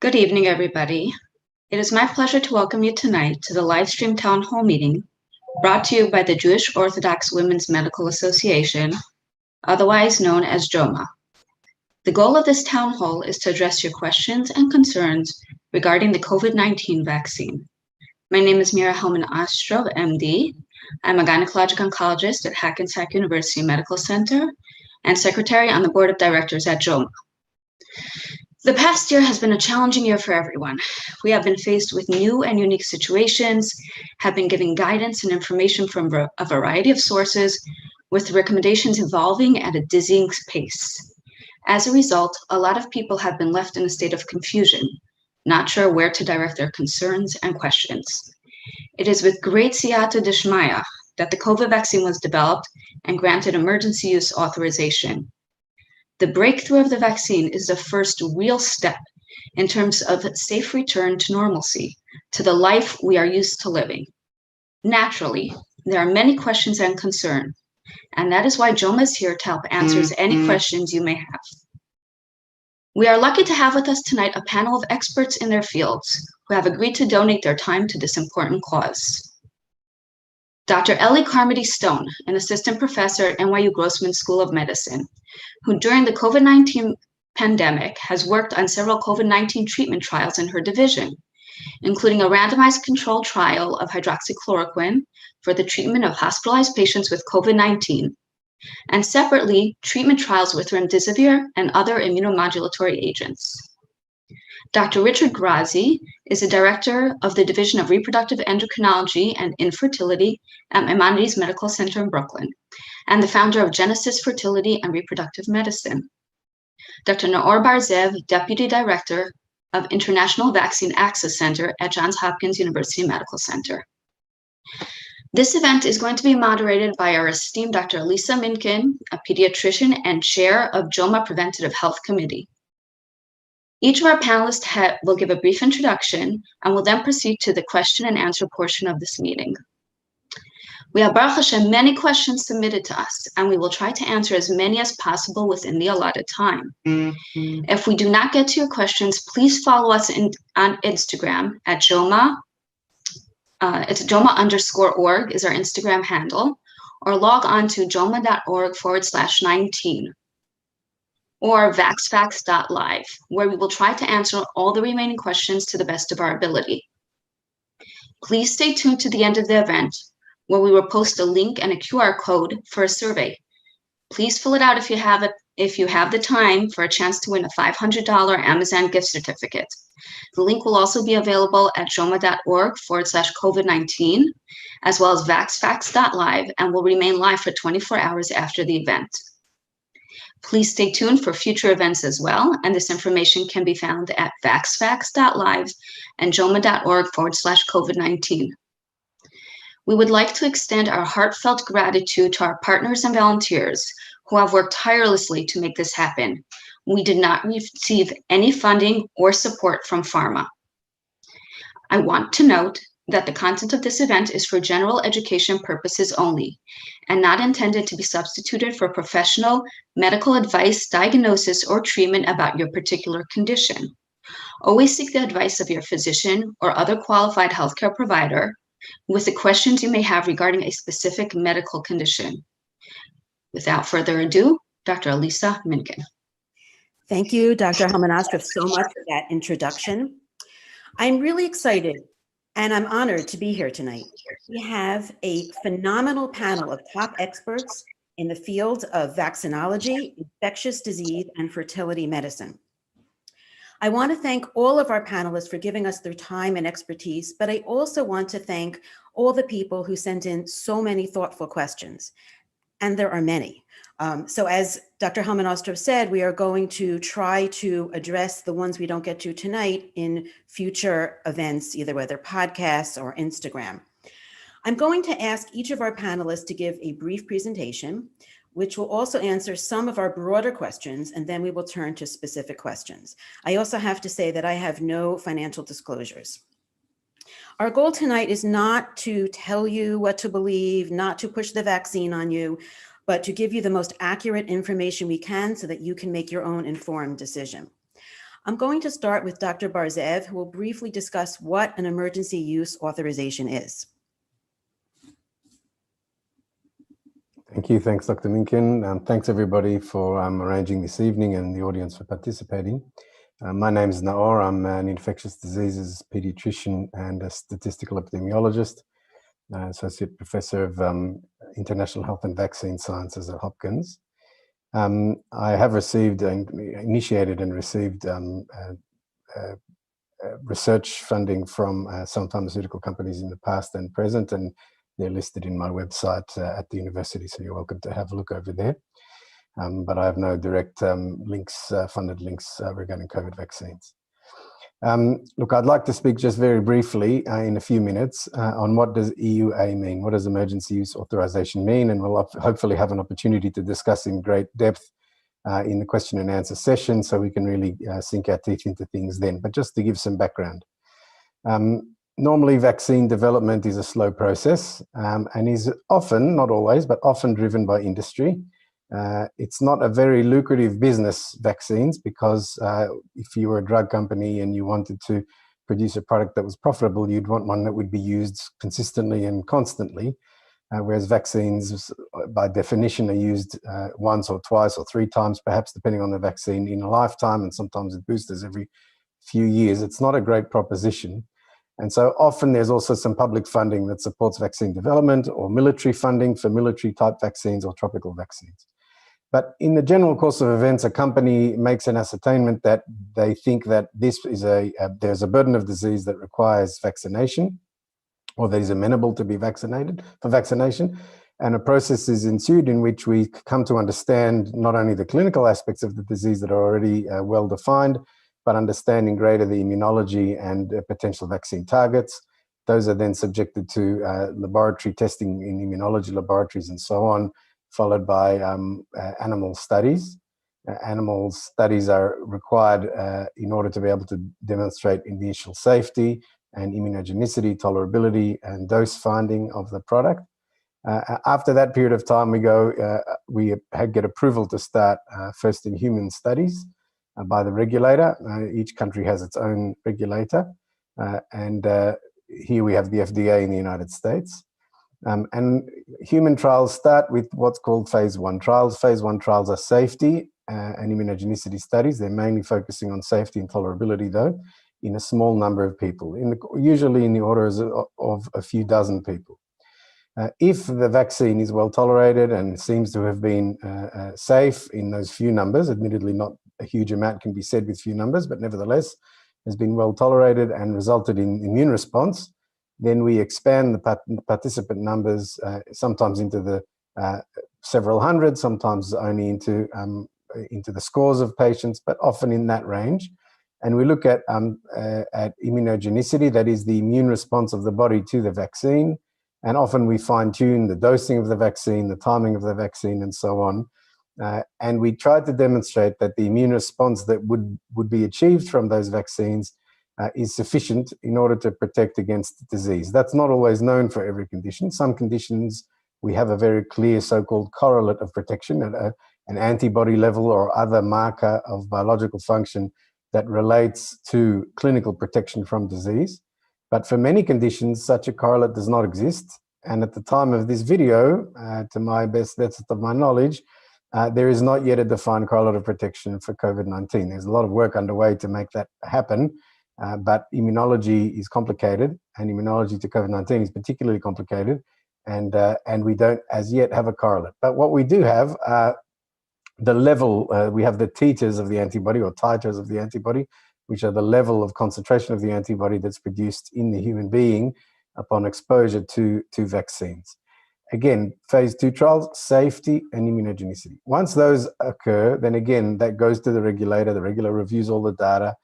Good evening, everybody. It is my pleasure to welcome you tonight to the Livestream Town Hall meeting brought to you by the Jewish Orthodox Women's Medical Association, otherwise known as JOMA. The goal of this town hall is to address your questions and concerns regarding the COVID-19 vaccine. My name is Mrna MD. I'm a gynecologic oncologist at Hackensack University Medical Center and secretary on the board of directors at JOMA. The past year has been a challenging year for everyone. We have been faced with new and unique situations, have been given guidance and information from a variety of sources, with recommendations evolving at a dizzying pace. As a result, a lot of people have been left in a state of confusion, not sure where to direct their concerns and questions. It is with great siyata dishmaya that the COVID vaccine was developed and granted emergency use authorization. The breakthrough of the vaccine is the first real step in terms of safe return to normalcy, to the life we are used to living. Naturally, there are many questions and concerns, and that is why JOMA is here to help answer any questions you may have. We are lucky to have with us tonight a panel of experts in their fields who have agreed to donate their time to this important cause. Dr. Ellie Carmody Stone, an assistant professor at NYU Grossman School of Medicine, who during the COVID-19 pandemic has worked on several COVID-19 treatment trials in her division, including a randomized controlled trial of hydroxychloroquine for the treatment of hospitalized patients with COVID-19, and separately, treatment trials with remdesivir and other immunomodulatory agents. Dr. Richard Grazi is the director of the Division of Reproductive Endocrinology and Infertility at Maimonides Medical Center in Brooklyn, and the founder of Genesis Fertility and Reproductive Medicine. Dr. Naor Bar Zeev, Deputy Director of International Vaccine Access Center at Johns Hopkins University Medical Center. This event is going to be moderated by our esteemed Dr. Alisa Minkin, a pediatrician and chair of JOMA Preventative Health Committee. Each of our panelists will give a brief introduction and will then proceed to the question and answer portion of this meeting. We have, Baruch Hashem, many questions submitted to us, and we will try to answer as many as possible within the allotted time. If we do not get to your questions, please follow us on Instagram at JOMA. It's JOMA_org is our Instagram handle, or log on to joma.org/19. or vaxfax.live, where we will try to answer all the remaining questions to the best of our ability. Please stay tuned to the end of the event, where we will post a link and a QR code for a survey. Please fill it out if you have the time, for a chance to win a $500 Amazon gift certificate. The link will also be available at joma.org/COVID-19, as well as vaxfax.live, and will remain live for 24 hours after the event. Please stay tuned for future events as well, and this information can be found at vaxfax.live and joma.org/COVID-19. We would like to extend our heartfelt gratitude to our partners and volunteers who have worked tirelessly to make this happen. We did not receive any funding or support from pharma. I want to note that the content of this event is for general education purposes only and not intended to be substituted for professional medical advice, diagnosis, or treatment about your particular condition. Always seek the advice of your physician or other qualified healthcare provider with the questions you may have regarding a specific medical condition. Without further ado, Dr. Alisa Minkin. Thank you, Dr. Helman-Ostrov, so much for that introduction. I'm really excited and I'm honored to be here tonight. We have a phenomenal panel of top experts in the fields of vaccinology, infectious disease, and fertility medicine. I want to thank all of our panelists for giving us their time and expertise, but I also want to thank all the people who sent in so many thoughtful questions, and there are many. So as Dr. Helman-Ostrov said, we are going to try to address the ones we don't get to tonight in future events, either whether podcasts or Instagram. I'm going to ask each of our panelists to give a brief presentation, which will also answer some of our broader questions, and then we will turn to specific questions. I also have to say that I have no financial disclosures. Our goal tonight is not to tell you what to believe, not to push the vaccine on you, but to give you the most accurate information we can so that you can make your own informed decision. I'm going to start with Dr. Bar Zeev, who will briefly discuss what an emergency use authorization is. Thank you. Thanks, Dr. Minkin. Thanks, everybody, for arranging this evening and the audience for participating. My name is Naor. I'm an infectious diseases pediatrician and a statistical epidemiologist, associate professor of international health and vaccine sciences at Hopkins. I have received, initiated and received research funding from some pharmaceutical companies in the past and present, and they're listed in my website at the university, so you're welcome to have a look over there. But I have no direct links, funded links regarding COVID vaccines. Look, I'd like to speak just very briefly in a few minutes on what does EUA mean, what does emergency use authorization mean, and we'll hopefully have an opportunity to discuss in great depth in the question and answer session, so we can really sink our teeth into things then. But just to give some background. Normally, vaccine development is a slow process and is often, not always, but often driven by industry. It's not a very lucrative business, vaccines, because if you were a drug company and you wanted to produce a product that was profitable, you'd want one that would be used consistently and constantly, whereas vaccines, by definition, are used once or twice or three times, perhaps, depending on the vaccine, in a lifetime, and sometimes with boosters every few years. It's not a great proposition. And so often there's also some public funding that supports vaccine development, or military funding for military type vaccines or tropical vaccines. But in the general course of events, a company makes an ascertainment that they think that this is there's a burden of disease that requires vaccination, or that is amenable to be vaccinated for vaccination. And a process is ensued in which we come to understand not only the clinical aspects of the disease that are already well defined, but understanding greater the immunology and potential vaccine targets. Those are then subjected to laboratory testing in immunology laboratories and so on, followed by animal studies. Animal studies are required in order to be able to demonstrate initial safety and immunogenicity, tolerability, and dose finding of the product. After that period of time, we get approval to start first in human studies by the regulator. Each country has its own regulator, and here we have the FDA in the United States. And human trials start with what's called phase 1 trials. Phase 1 trials are safety and immunogenicity studies. They're mainly focusing on safety and tolerability, though, in a small number of people, usually in the order of a few dozen people. If the vaccine is well tolerated and seems to have been safe in those few numbers, admittedly not a huge amount can be said with few numbers, but nevertheless has been well tolerated and resulted in immune response, then we expand the participant numbers, sometimes into the several hundred, sometimes only into the scores of patients, but often in that range. And we look at immunogenicity, that is the immune response of the body to the vaccine. And often we fine-tune the dosing of the vaccine, the timing of the vaccine, and so on. And we tried to demonstrate that the immune response that would be achieved from those vaccines is sufficient in order to protect against disease. That's not always known for every condition. Some conditions, we have a very clear so-called correlate of protection at an antibody level or other marker of biological function that relates to clinical protection from disease. But for many conditions, such a correlate does not exist. And at the time of this video, to my best of my knowledge, there is not yet a defined correlate of protection for COVID-19. There's a lot of work underway to make that happen, but immunology is complicated, and immunology to COVID-19 is particularly complicated, and we don't as yet have a correlate. But what we do have, the level, we have the titers of the antibody, or titers of the antibody, which are the level of concentration of the antibody that's produced in the human being upon exposure to vaccines. Again, phase 2 trials, safety and immunogenicity. Once those occur, then again, that goes to the regulator. The regulator reviews all the data,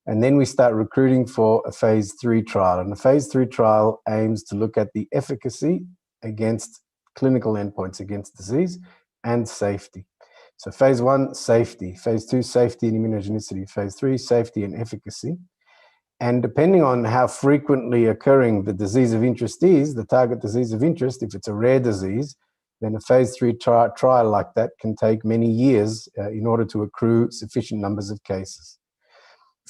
and then we start recruiting for a phase 3 trial. And the phase 3 trial aims to look at the efficacy against clinical endpoints against disease and safety. So phase 1, safety. Phase 2, safety and immunogenicity. Phase 3, safety and efficacy. And depending on how frequently occurring the disease of interest is, the target disease of interest, if it's a rare disease, then a phase 3 trial like that can take many years in order to accrue sufficient numbers of cases.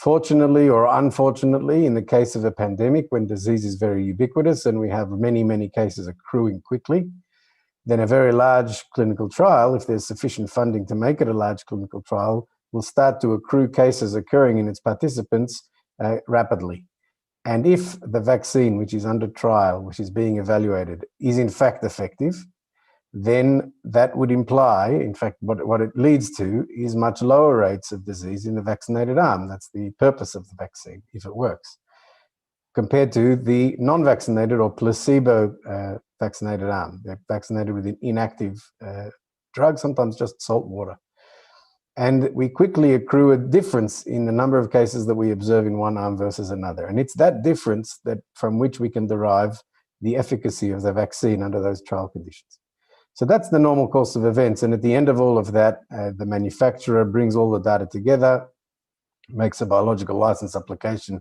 Fortunately or unfortunately, in the case of a pandemic, when disease is very ubiquitous and we have many, many cases accruing quickly, then a very large clinical trial, if there's sufficient funding to make it a large clinical trial, will start to accrue cases occurring in its participants rapidly. And if the vaccine, which is under trial, which is being evaluated, is in fact effective, then that would imply, in fact, what it leads to is much lower rates of disease in the vaccinated arm. That's the purpose of the vaccine, if it works, compared to the non-vaccinated or placebo vaccinated arm. They're vaccinated with an inactive drug, sometimes just salt water. And we quickly accrue a difference in the number of cases that we observe in one arm versus another. And it's that difference that from which we can derive the efficacy of the vaccine under those trial conditions. So that's the normal course of events. And at the end of all of that, the manufacturer brings all the data together, makes a biological license application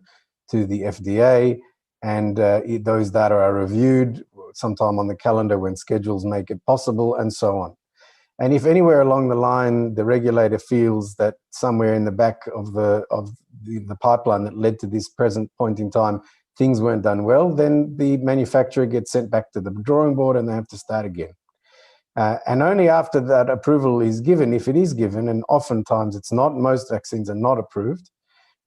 to the FDA, and those data are reviewed sometime on the calendar when schedules make it possible, and so on. And if anywhere along the line the regulator feels that somewhere in the back of the pipeline that led to this present point in time, things weren't done well, then the manufacturer gets sent back to the drawing board and they have to start again. And only after that approval is given, if it is given, and oftentimes it's not, most vaccines are not approved,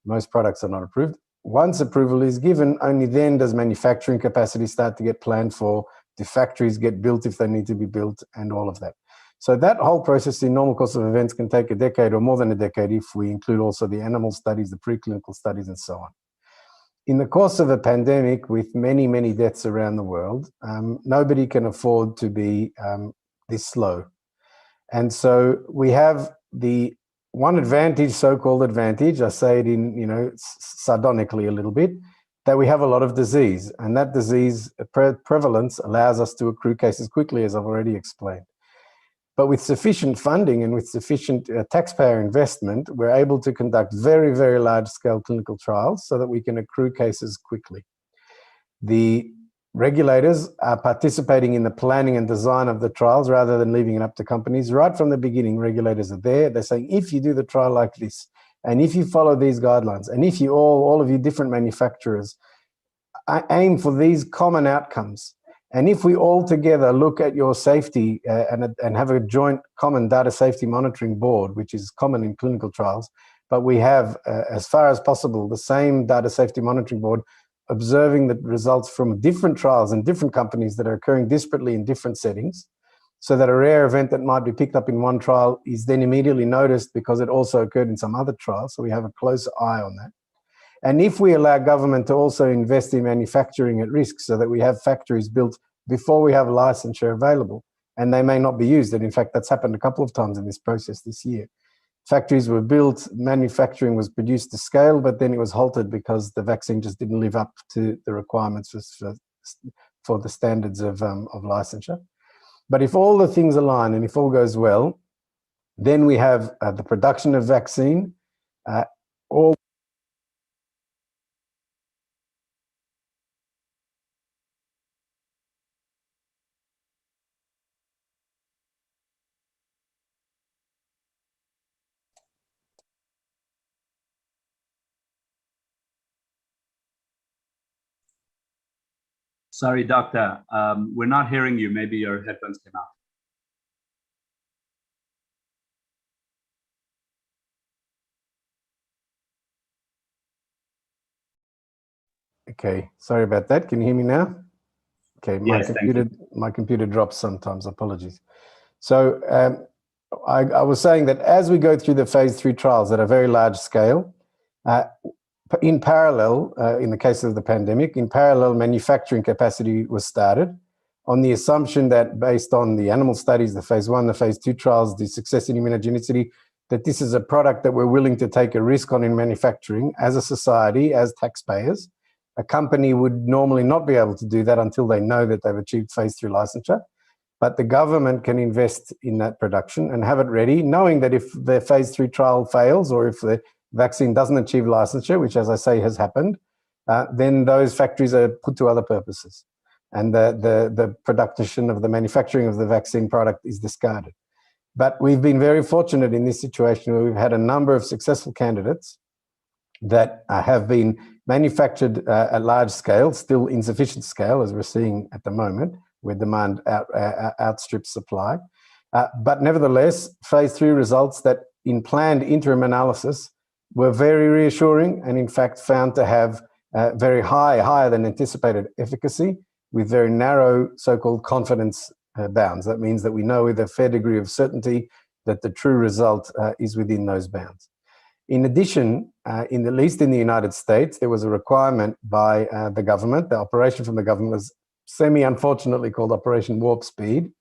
most products are not approved. Once approval is given, only then does manufacturing capacity start to get planned for, do factories get built if they need to be built, and all of that. So that whole process in normal course of events can take a decade or more than a decade if we include also the animal studies, the preclinical studies, and so on. In the course of a pandemic with many, many deaths around the world, nobody can afford to be this slow. And so we have the one advantage, so-called advantage, I say it in, sardonically a little bit, that we have a lot of disease, and that disease prevalence allows us to accrue cases quickly, as I've already explained. But with sufficient funding and with sufficient taxpayer investment, we're able to conduct very, very large-scale clinical trials so that we can accrue cases quickly. The regulators are participating in the planning and design of the trials rather than leaving it up to companies. Right from the beginning, regulators are there. They're saying, if you do the trial like this, and if you follow these guidelines, and if you all of you different manufacturers aim for these common outcomes, and if we all together look at your safety and have a joint common data safety monitoring board, which is common in clinical trials, but we have, as far as possible, the same data safety monitoring board observing the results from different trials and different companies that are occurring disparately in different settings, so that a rare event that might be picked up in one trial is then immediately noticed because it also occurred in some other trial, so we have a close eye on that. And if we allow government to also invest in manufacturing at risk so that we have factories built before we have licensure available, and they may not be used, and in fact that's happened a couple of times in this process this year. Factories were built, manufacturing was produced to scale, but then it was halted because the vaccine just didn't live up to the requirements for the standards of licensure. But if all the things align and if all goes well, then we have the production of vaccine, all Sorry, doctor, we're not hearing you. Maybe your headphones came out. Okay, sorry about that. Can you hear me now? Okay, Yes, my computer drops sometimes, apologies. So I was saying that as we go through the phase 3 trials at a very large scale, in parallel, in the case of the pandemic, in parallel manufacturing capacity was started on the assumption that based on the animal studies, the phase 1, the phase 2 trials, the success in immunogenicity, that this is a product that we're willing to take a risk on in manufacturing as a society, as taxpayers. A company would normally not be able to do that until they know that they've achieved phase 3 licensure. But the government can invest in that production and have it ready, knowing that if the phase 3 trial fails or if the vaccine doesn't achieve licensure, which, as I say, has happened, then those factories are put to other purposes. And the production of the manufacturing of the vaccine product is discarded. But we've been very fortunate in this situation where we've had a number of successful candidates that have been manufactured at large scale, still insufficient scale, as we're seeing at the moment, where demand outstrips supply. But nevertheless, phase 3 results that in planned interim analysis were very reassuring and in fact found to have very higher than anticipated efficacy with very narrow so-called confidence bounds. That means that we know with a fair degree of certainty that the true result is within those bounds. In addition, at least in the United States, there was a requirement by the government. The operation from the government was semi-unfortunately called Operation Warp Speed.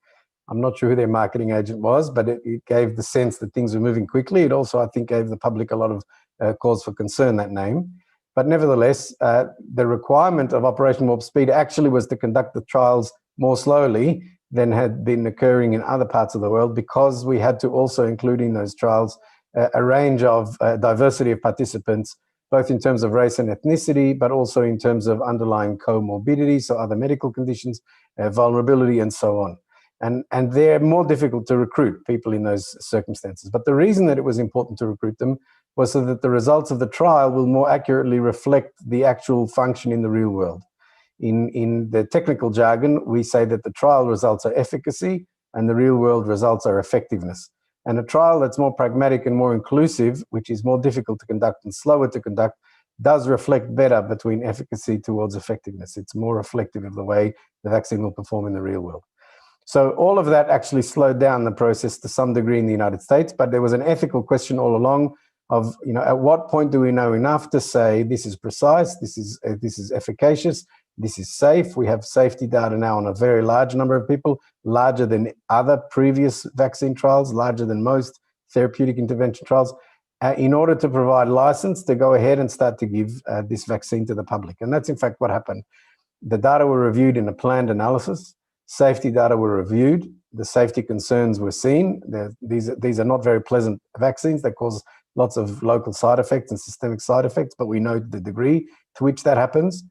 I'm not sure who their marketing agent was, but it gave the sense that things were moving quickly. It also, I think, gave the public a lot of cause for concern, that name. But nevertheless, the requirement of Operation Warp Speed actually was to conduct the trials more slowly than had been occurring in other parts of the world, because we had to also include in those trials a range of diversity of participants, both in terms of race and ethnicity, but also in terms of underlying comorbidities, so other medical conditions, vulnerability, and so on. And they're more difficult to recruit people in those circumstances. But the reason that it was important to recruit them was so that the results of the trial will more accurately reflect the actual function in the real world. In the technical jargon, we say that the trial results are efficacy and the real world results are effectiveness. And a trial that's more pragmatic and more inclusive, which is more difficult to conduct and slower to conduct, does reflect better between efficacy towards effectiveness. It's more reflective of the way the vaccine will perform in the real world. So all of that actually slowed down the process to some degree in the United States, but there was an ethical question all along of, at what point do we know enough to say this is precise, this is efficacious, this is safe. We have safety data now on a very large number of people, larger than other previous vaccine trials, larger than most therapeutic intervention trials, in order to provide license to go ahead and start to give this vaccine to the public. And that's in fact what happened. The data were reviewed in a planned analysis. Safety data were reviewed. The safety concerns were seen. These are not very pleasant vaccines. They cause lots of local side effects and systemic side effects, but we know the degree to which that happens.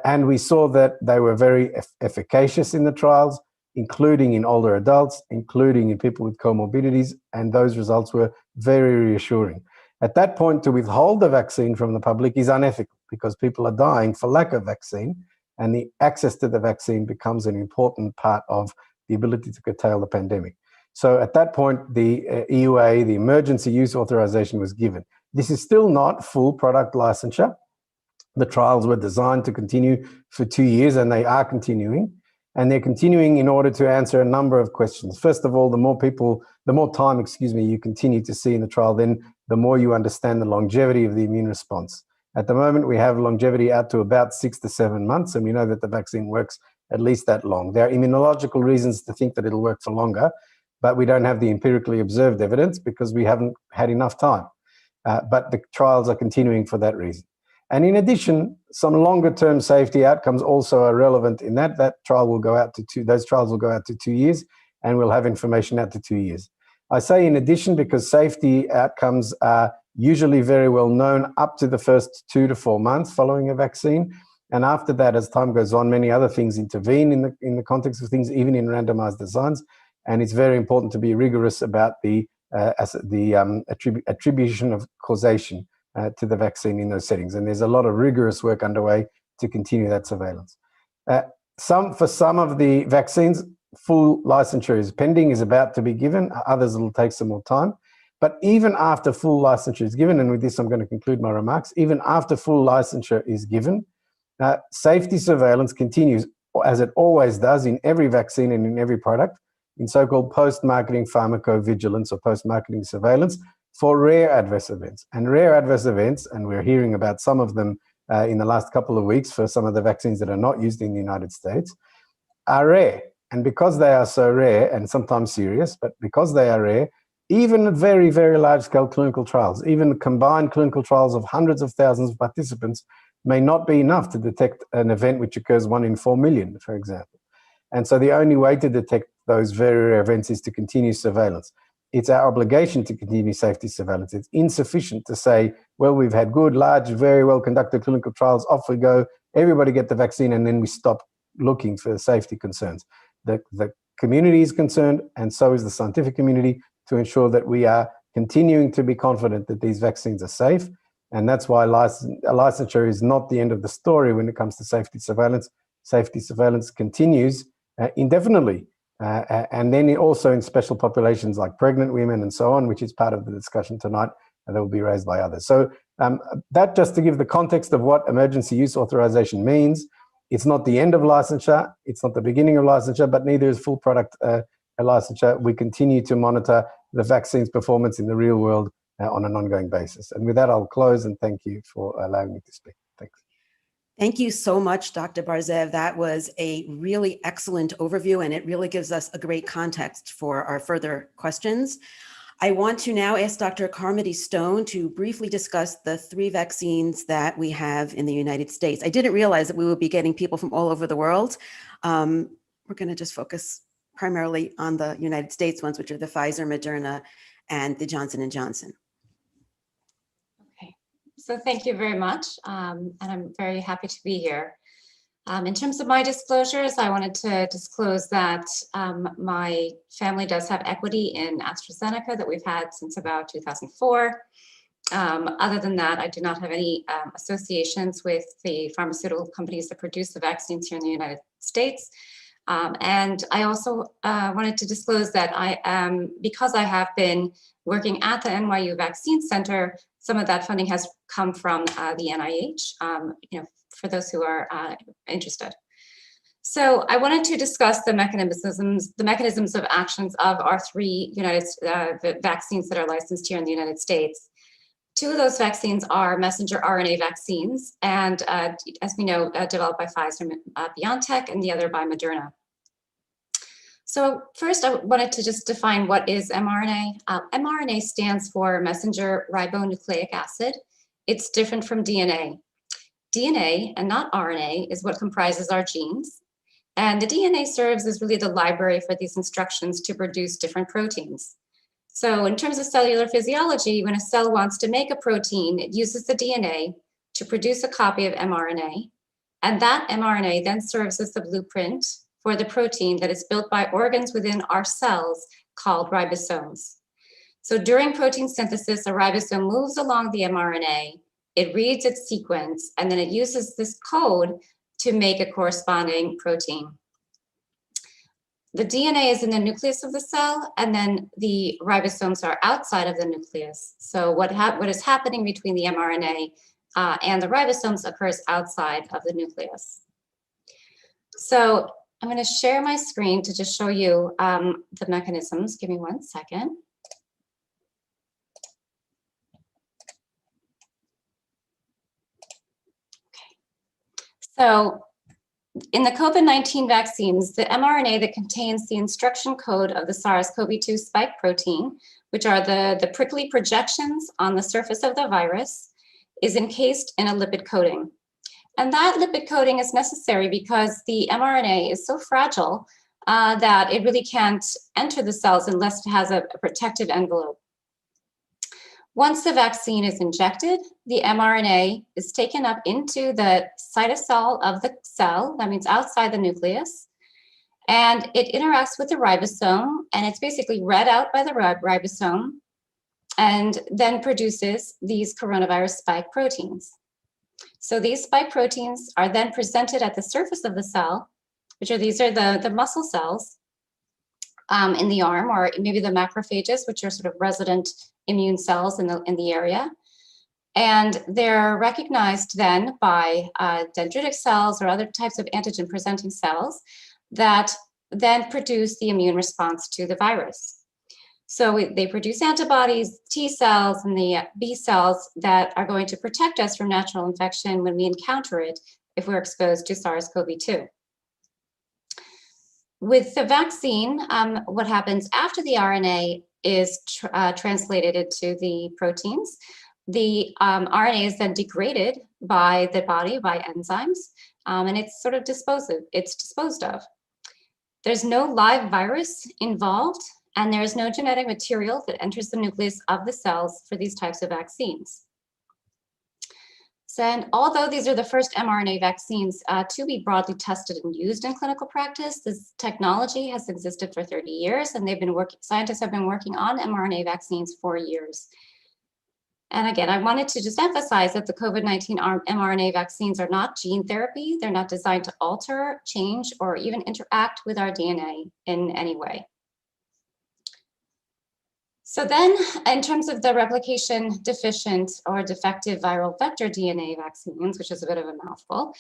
And we saw that they were very efficacious in the trials, including in older adults, including in people with comorbidities, and those results were very reassuring. At that point, to withhold the vaccine from the public is unethical because people are dying for lack of vaccine, and the access to the vaccine becomes an important part of the ability to curtail the pandemic. So at that point, the EUA, the emergency use authorization, was given. This is still not full product licensure. The trials were designed to continue for 2 years, and they are continuing. And they're continuing in order to answer a number of questions. First of all, the more time you continue to see in the trial, then the more you understand the longevity of the immune response. At the moment, we have longevity out to about 6 to 7 months, and we know that the vaccine works at least that long. There are immunological reasons to think that it'll work for longer, but we don't have the empirically observed evidence because we haven't had enough time. But the trials are continuing for that reason. And in addition, some longer-term safety outcomes also are relevant in that. Those trials will go out to 2 years, and we'll have information out to 2 years. I say in addition because safety outcomes are usually very well known up to the first 2 to 4 months following a vaccine. And after that, as time goes on, many other things intervene in the context of things, even in randomized designs. And it's very important to be rigorous about the attribution of causation to the vaccine in those settings. And there's a lot of rigorous work underway to continue that surveillance. For some of the vaccines, full licensure is pending, is about to be given. Others will take some more time. But even after full licensure is given, and with this I'm going to conclude my remarks, even after full licensure is given, safety surveillance continues, as it always does in every vaccine and in every product, in so-called post-marketing pharmacovigilance or post-marketing surveillance for rare adverse events. And rare adverse events, and we're hearing about some of them in the last couple of weeks for some of the vaccines that are not used in the United States, are rare. And because they are so rare and sometimes serious, but because they are rare, even very, very large-scale clinical trials, even combined clinical trials of hundreds of thousands of participants may not be enough to detect an event which occurs 1 in 4 million, for example. And so the only way to detect those very rare events is to continue surveillance. It's our obligation to continue safety surveillance. It's insufficient to say, well, we've had good, large, very well-conducted clinical trials, off we go, everybody get the vaccine, and then we stop looking for safety concerns. The community is concerned, and so is the scientific community, to ensure that we are continuing to be confident that these vaccines are safe. And that's why licensure is not the end of the story when it comes to safety surveillance. Safety surveillance continues indefinitely. And then also in special populations like pregnant women and so on, which is part of the discussion tonight, and that will be raised by others. So that just to give the context of what emergency use authorization means. It's not the end of licensure, it's not the beginning of licensure, but neither is full product licensure. We continue to monitor the vaccine's performance in the real world on an ongoing basis. And with that, I'll close and thank you for allowing me to speak. Thanks. Thank you so much, Dr. Bar Zeev. That was a really excellent overview, and it really gives us a great context for our further questions. I want to now ask Dr. Carmody Stone to briefly discuss the 3 vaccines that we have in the United States. I didn't realize that we would be getting people from all over the world. We're going to just focus primarily on the United States ones, which are the Pfizer, Moderna, and the Johnson & Johnson. Okay, so thank you very much. And I'm very happy to be here. In terms of my disclosures, I wanted to disclose that my family does have equity in AstraZeneca that we've had since about 2004. Other than that, I do not have any associations with the pharmaceutical companies that produce the vaccines here in the United States. And I also wanted to disclose that because I have been working at the NYU Vaccine Center, some of that funding has come from the NIH, for those who are interested. So I wanted to discuss the mechanisms of actions of our 3 vaccines that are licensed here in the United States. 2 of those vaccines are messenger RNA vaccines, and as we know, developed by Pfizer BioNTech, and the other by Moderna. So first, I wanted to just define what is mRNA. mRNA stands for messenger ribonucleic acid. It's different from DNA. DNA, and not RNA, is what comprises our genes. And the DNA serves as really the library for these instructions to produce different proteins. So in terms of cellular physiology, when a cell wants to make a protein, it uses the DNA to produce a copy of mRNA. And that mRNA then serves as the blueprint for the protein that is built by organs within our cells called ribosomes. So during protein synthesis, a ribosome moves along the mRNA, it reads its sequence, and then it uses this code to make a corresponding protein. The DNA is in the nucleus of the cell, and then the ribosomes are outside of the nucleus. So what is happening between the mRNA and the ribosomes occurs outside of the nucleus. So I'm going to share my screen to just show you the mechanisms. Give me 1 second. So in the COVID-19 vaccines, the mRNA that contains the instruction code of the SARS-CoV-2 spike protein, which are the prickly projections on the surface of the virus, is encased in a lipid coating. And that lipid coating is necessary because the mRNA is so fragile that it really can't enter the cells unless it has a protective envelope. Once the vaccine is injected, the mRNA is taken up into the cytosol of the cell, that means outside the nucleus, and it interacts with the ribosome, and it's basically read out by the ribosome, and then produces these coronavirus spike proteins. So these spike proteins are then presented at the surface of the cell, these are the muscle cells in the arm, or maybe the macrophages, which are sort of resident immune cells in the area. And they're recognized then by dendritic cells or other types of antigen presenting cells that then produce the immune response to the virus. So they produce antibodies, T cells, and the B cells that are going to protect us from natural infection when we encounter it if we're exposed to SARS-CoV-2. With the vaccine, what happens after the RNA is translated into the proteins, the RNA is then degraded by the body, by enzymes, and it's sort of disposed of. There's no live virus involved, and there is no genetic material that enters the nucleus of the cells for these types of vaccines. So, and although these are the first mRNA vaccines to be broadly tested and used in clinical practice, this technology has existed for 30 years, and scientists have been working on mRNA vaccines for years. And again, I wanted to just emphasize that the COVID-19 mRNA vaccines are not gene therapy. They're not designed to alter, change, or even interact with our DNA in any way. So then, in terms of the replication deficient or defective viral vector DNA vaccines, which is a bit of a mouthful,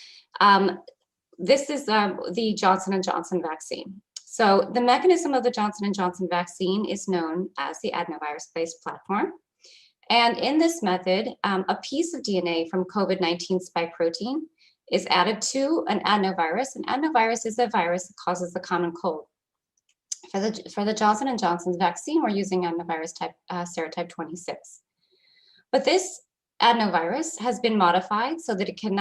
this is the Johnson & Johnson vaccine. So the mechanism of the Johnson & Johnson vaccine is known as the adenovirus-based platform. And in this method, a piece of DNA from COVID-19 spike protein is added to an adenovirus. An adenovirus is a virus that causes the common cold. For the Johnson & Johnson's vaccine, we're using adenovirus type serotype 26. But this adenovirus has been modified so that it can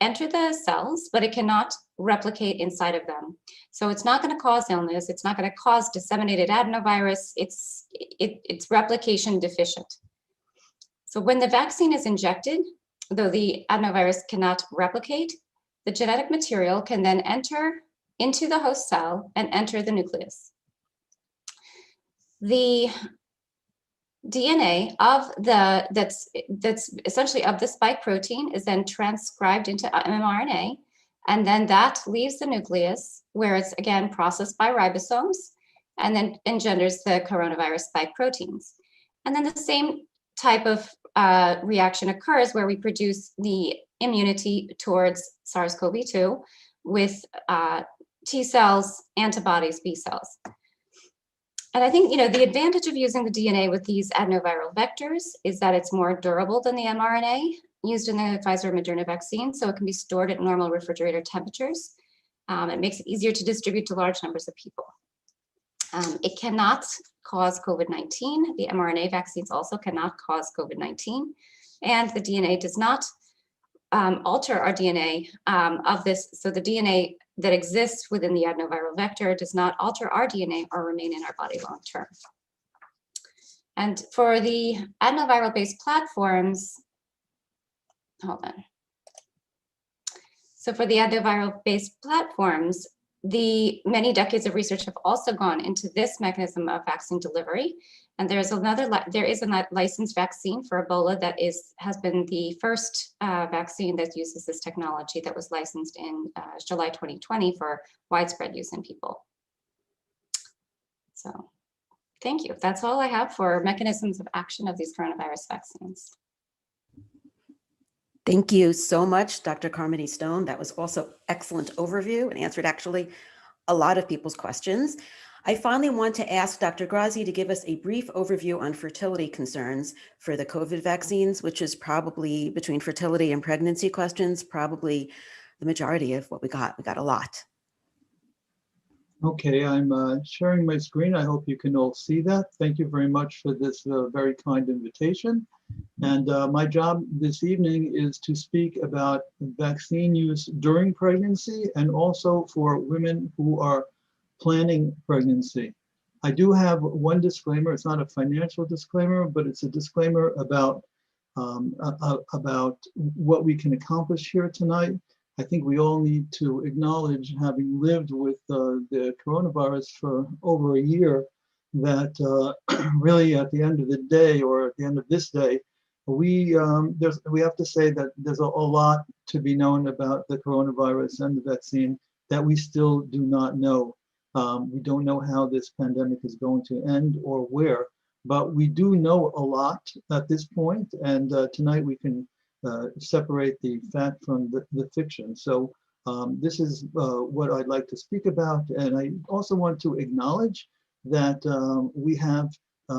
enter the cells, but it cannot replicate inside of them. So it's not going to cause illness. It's not going to cause disseminated adenovirus. It's replication deficient. So when the vaccine is injected, though the adenovirus cannot replicate, the genetic material can then enter into the host cell and enter the nucleus. The DNA of that's essentially of the spike protein is then transcribed into mRNA, and then that leaves the nucleus where it's again processed by ribosomes and then engenders the coronavirus spike proteins. And then the same type of reaction occurs where we produce the immunity towards SARS-CoV-2 with T cells, antibodies, B cells. And I think, the advantage of using the DNA with these adenoviral vectors is that it's more durable than the mRNA used in the Pfizer Mrna vaccine, so it can be stored at normal refrigerator temperatures. It makes it easier to distribute to large numbers of people. It cannot cause COVID-19. The mRNA vaccines also cannot cause COVID-19, and the DNA does not alter our DNA of this. So the DNA that exists within the adenoviral vector does not alter our DNA or remain in our body long term. And for the adenoviral-based platforms, hold on. So for the adenoviral-based platforms, the many decades of research have also gone into this mechanism of vaccine delivery. And there is a licensed vaccine for Ebola that has been the first vaccine that uses this technology that was licensed in July 2020 for widespread use in people. So thank you. That's all I have for mechanisms of action of these coronavirus vaccines. Thank you so much, Dr. Carmody Stone. That was also excellent overview and answered actually a lot of people's questions. I finally want to ask Dr. Grazi to give us a brief overview on fertility concerns for the COVID vaccines, which is probably between fertility and pregnancy questions, probably the majority of what we got. We got a lot. Okay, I'm sharing my screen. I hope you can all see that. Thank you very much for this very kind invitation. And my job this evening is to speak about vaccine use during pregnancy and also for women who are planning pregnancy. I do have one disclaimer. It's not a financial disclaimer, but it's a disclaimer about what we can accomplish here tonight. I think we all need to acknowledge, having lived with the coronavirus for over a year, that really at the end of the day, or at the end of this day, we have to say that there's a lot to be known about the coronavirus and the vaccine that we still do not know. We don't know how this pandemic is going to end or where, but we do know a lot at this point, and tonight we can separate the fact from the fiction. So this is what I'd like to speak about, and I also want to acknowledge that we have,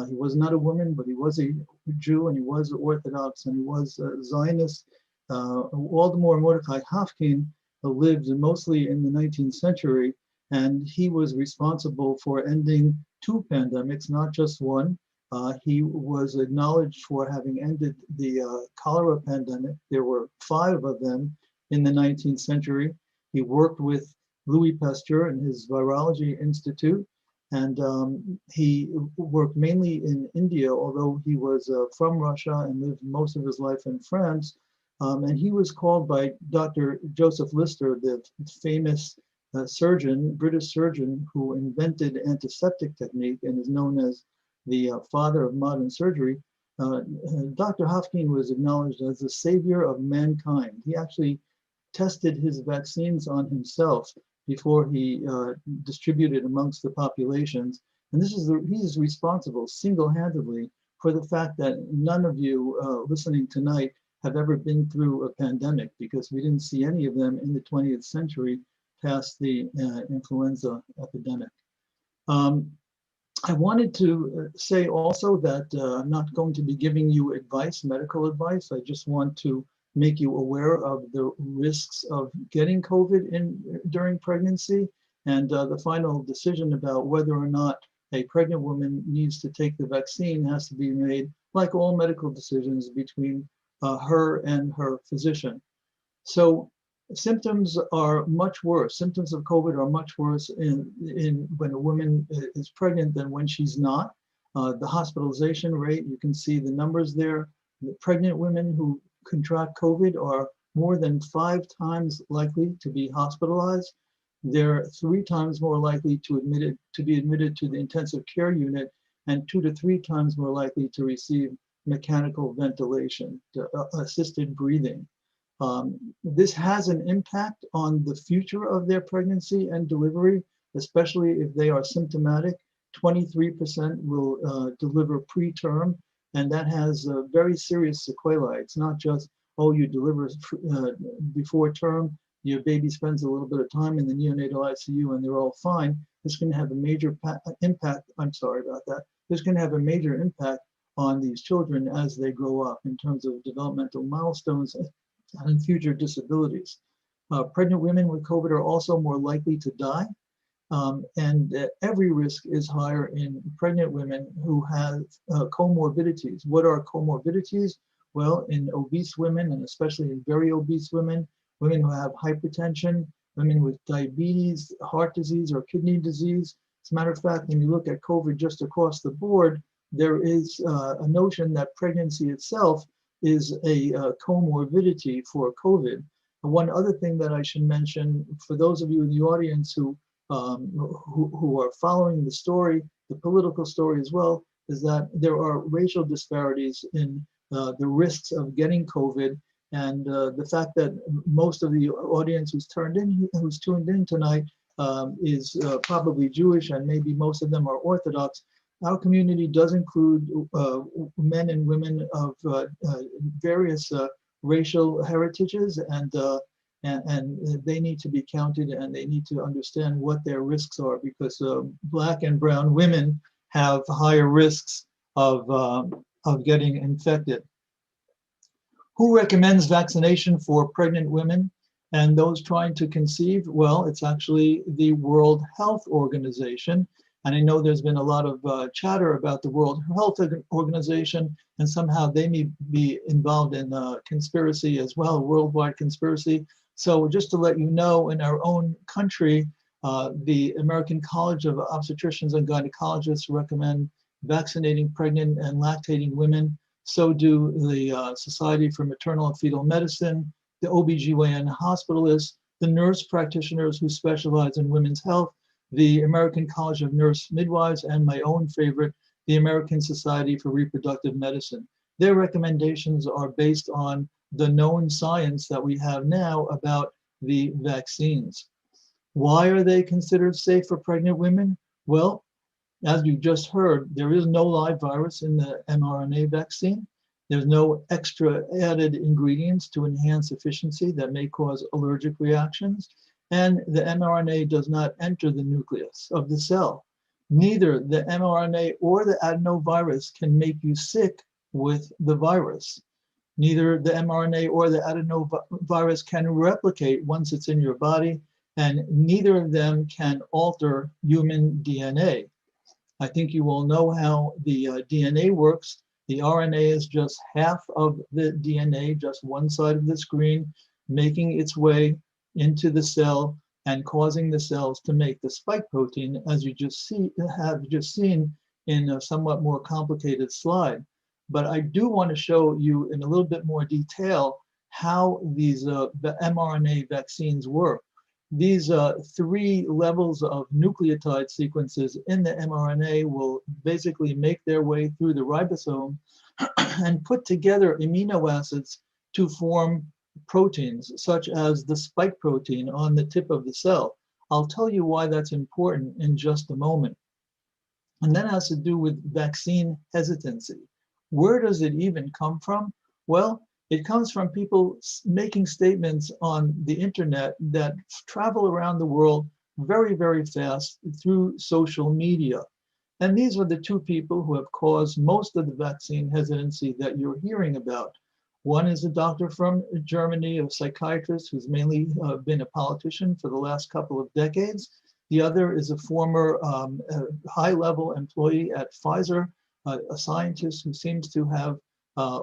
he was not a woman, but he was a Jew, and he was Orthodox, and he was a Zionist. Waldemar Mordecai Hafkin lived mostly in the 19th century, and he was responsible for ending 2 pandemics, not just one. He was acknowledged for having ended the cholera pandemic. There were 5 of them in the 19th century. He worked with Louis Pasteur in his Virology Institute, and he worked mainly in India, although he was from Russia and lived most of his life in France. And he was called by Dr. Joseph Lister, the famous surgeon, British surgeon, who invented antiseptic technique and is known as the father of modern surgery. Dr. Hopkins was acknowledged as the savior of mankind. He actually tested his vaccines on himself before he distributed amongst the populations. And this is he is responsible single-handedly for the fact that none of you listening tonight have ever been through a pandemic, because we didn't see any of them in the 20th century past the influenza epidemic. I wanted to say also that I'm not going to be giving you advice, medical advice. I just want to make you aware of the risks of getting COVID during pregnancy, and the final decision about whether or not a pregnant woman needs to take the vaccine has to be made, like all medical decisions, between her and her physician. So symptoms are much worse. Symptoms of COVID are much worse when a woman is pregnant than when she's not. The hospitalization rate, you can see the numbers there. The pregnant women who contract COVID are more than 5 times likely to be hospitalized. They're 3 times more likely to be admitted to the intensive care unit, and 2 to 3 times more likely to receive mechanical ventilation, assisted breathing. This has an impact on the future of their pregnancy and delivery, especially if they are symptomatic. 23% will deliver preterm, and that has very serious sequelae. It's not just, oh, you deliver before term, your baby spends a little bit of time in the neonatal ICU and they're all fine. This can have a major impact, I'm sorry about that. This can have a major impact on these children as they grow up in terms of developmental milestones and future disabilities. Pregnant women with COVID are also more likely to die. And every risk is higher in pregnant women who have comorbidities. What are comorbidities? Well, in obese women, and especially in very obese women, women who have hypertension, women with diabetes, heart disease, or kidney disease. As a matter of fact, when you look at COVID just across the board, there is a notion that pregnancy itself is a comorbidity for COVID. And one other thing that I should mention, for those of you in the audience who are following the story, the political story as well, is that there are racial disparities in the risks of getting COVID. And the fact that most of the audience who's tuned in tonight is probably Jewish, and maybe most of them are Orthodox. Our community does include men and women of various racial heritages, and they need to be counted, and they need to understand what their risks are, because Black and brown women have higher risks of getting infected. Who recommends vaccination for pregnant women and those trying to conceive? Well, it's actually the World Health Organization. And I know there's been a lot of chatter about the World Health Organization, and somehow they may be involved in conspiracy as well, worldwide conspiracy. So just to let you know, in our own country, the American College of Obstetricians and Gynecologists recommend vaccinating pregnant and lactating women. So do the Society for Maternal and Fetal Medicine, the OBGYN hospitalists, the nurse practitioners who specialize in women's health, the American College of Nurse Midwives, and my own favorite, the American Society for Reproductive Medicine. Their recommendations are based on the known science that we have now about the vaccines. Why are they considered safe for pregnant women? Well, as you just heard, there is no live virus in the mRNA vaccine. There's no extra added ingredients to enhance efficiency that may cause allergic reactions. And the mRNA does not enter the nucleus of the cell. Neither the mRNA or the adenovirus can make you sick with the virus. Neither the mRNA or the adenovirus can replicate once it's in your body, and neither of them can alter human DNA. I think you all know how the DNA works. The RNA is just half of the DNA, just one side of the screen, making its way into the cell and causing the cells to make the spike protein, as you have just seen in a somewhat more complicated slide. But I do want to show you in a little bit more detail how these the mRNA vaccines work. These 3 levels of nucleotide sequences in the mRNA will basically make their way through the ribosome and put together amino acids to form proteins, such as the spike protein on the tip of the cell. I'll tell you why that's important in just a moment. And that has to do with vaccine hesitancy. Where does it even come from? Well, it comes from people making statements on the internet that travel around the world very, very fast through social media. And these are the two people who have caused most of the vaccine hesitancy that you're hearing about. One is a doctor from Germany, a psychiatrist who's mainly been a politician for the last couple of decades. The other is a former high-level employee at Pfizer, a scientist who seems to have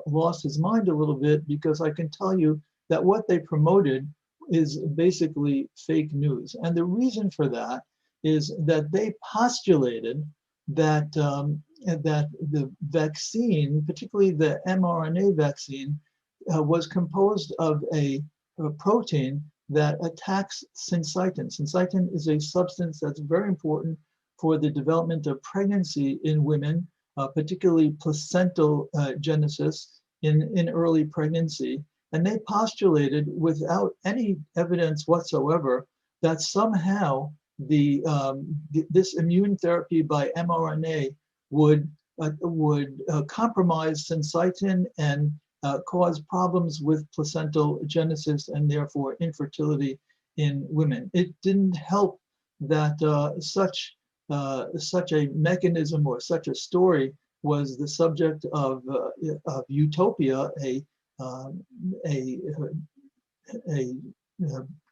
lost his mind a little bit, because I can tell you that what they promoted is basically fake news. And the reason for that is that they postulated that, that the vaccine, particularly the mRNA vaccine, was composed of a protein that attacks syncytin. Syncytin is a substance that's very important for the development of pregnancy in women, particularly placental genesis in early pregnancy. And they postulated, without any evidence whatsoever, that somehow this immune therapy by mRNA would compromise syncytin and cause problems with placental genesis and therefore infertility in women. It didn't help that such a mechanism or such a story was the subject of Utopia, a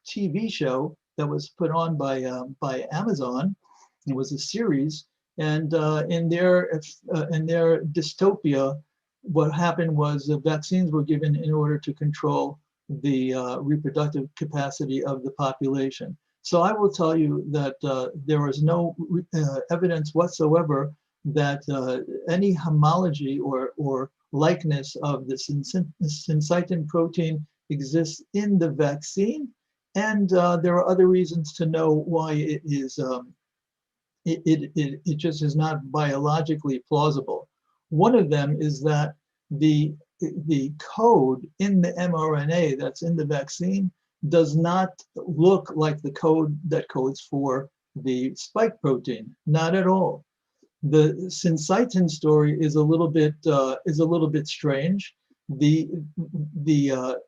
TV show that was put on by Amazon. It was a series, and in their dystopia, what happened was the vaccines were given in order to control the reproductive capacity of the population. So I will tell you that there is no evidence whatsoever that any homology or likeness of the syncytin protein exists in the vaccine. And there are other reasons to know why it is. It just is not biologically plausible. One of them is that the code in the mRNA that's in the vaccine does not look like the code that codes for the spike protein, not at all. The syncytin story is a little bit strange. The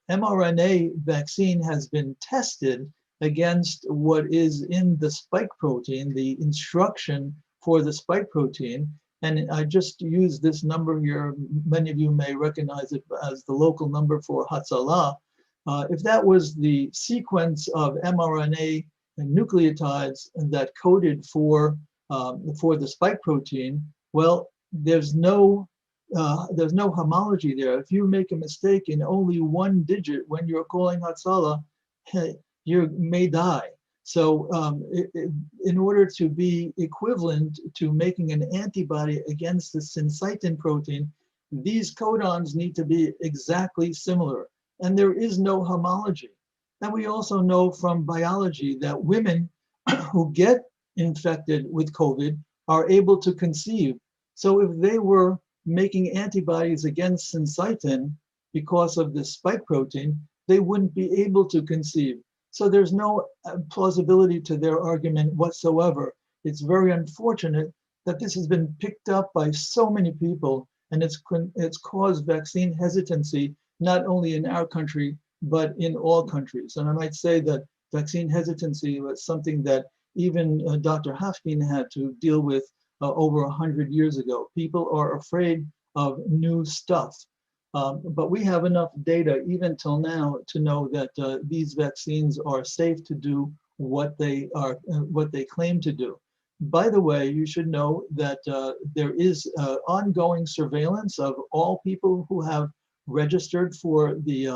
mRNA vaccine has been tested against what is in the spike protein, the instruction for the spike protein. And I just used this number here. Many of you may recognize it as the local number for Hatzalah. If that was the sequence of mRNA and nucleotides that coded for the spike protein, well, there's no homology there. If you make a mistake in only one digit when you're calling Hatzalah, you may die. So in order to be equivalent to making an antibody against the syncytin protein, these codons need to be exactly similar. And there is no homology. And we also know from biology that women who get infected with COVID are able to conceive. So if they were making antibodies against syncytin because of the spike protein, they wouldn't be able to conceive. So there's no plausibility to their argument whatsoever. It's very unfortunate that this has been picked up by so many people, and it's caused vaccine hesitancy, not only in our country, but in all countries. And I might say that vaccine hesitancy was something that even Dr. Hafkin had to deal with over 100 years ago. People are afraid of new stuff. But we have enough data even till now to know that these vaccines are safe to do what they claim to do. By the way, you should know that there is ongoing surveillance of all people who have registered for the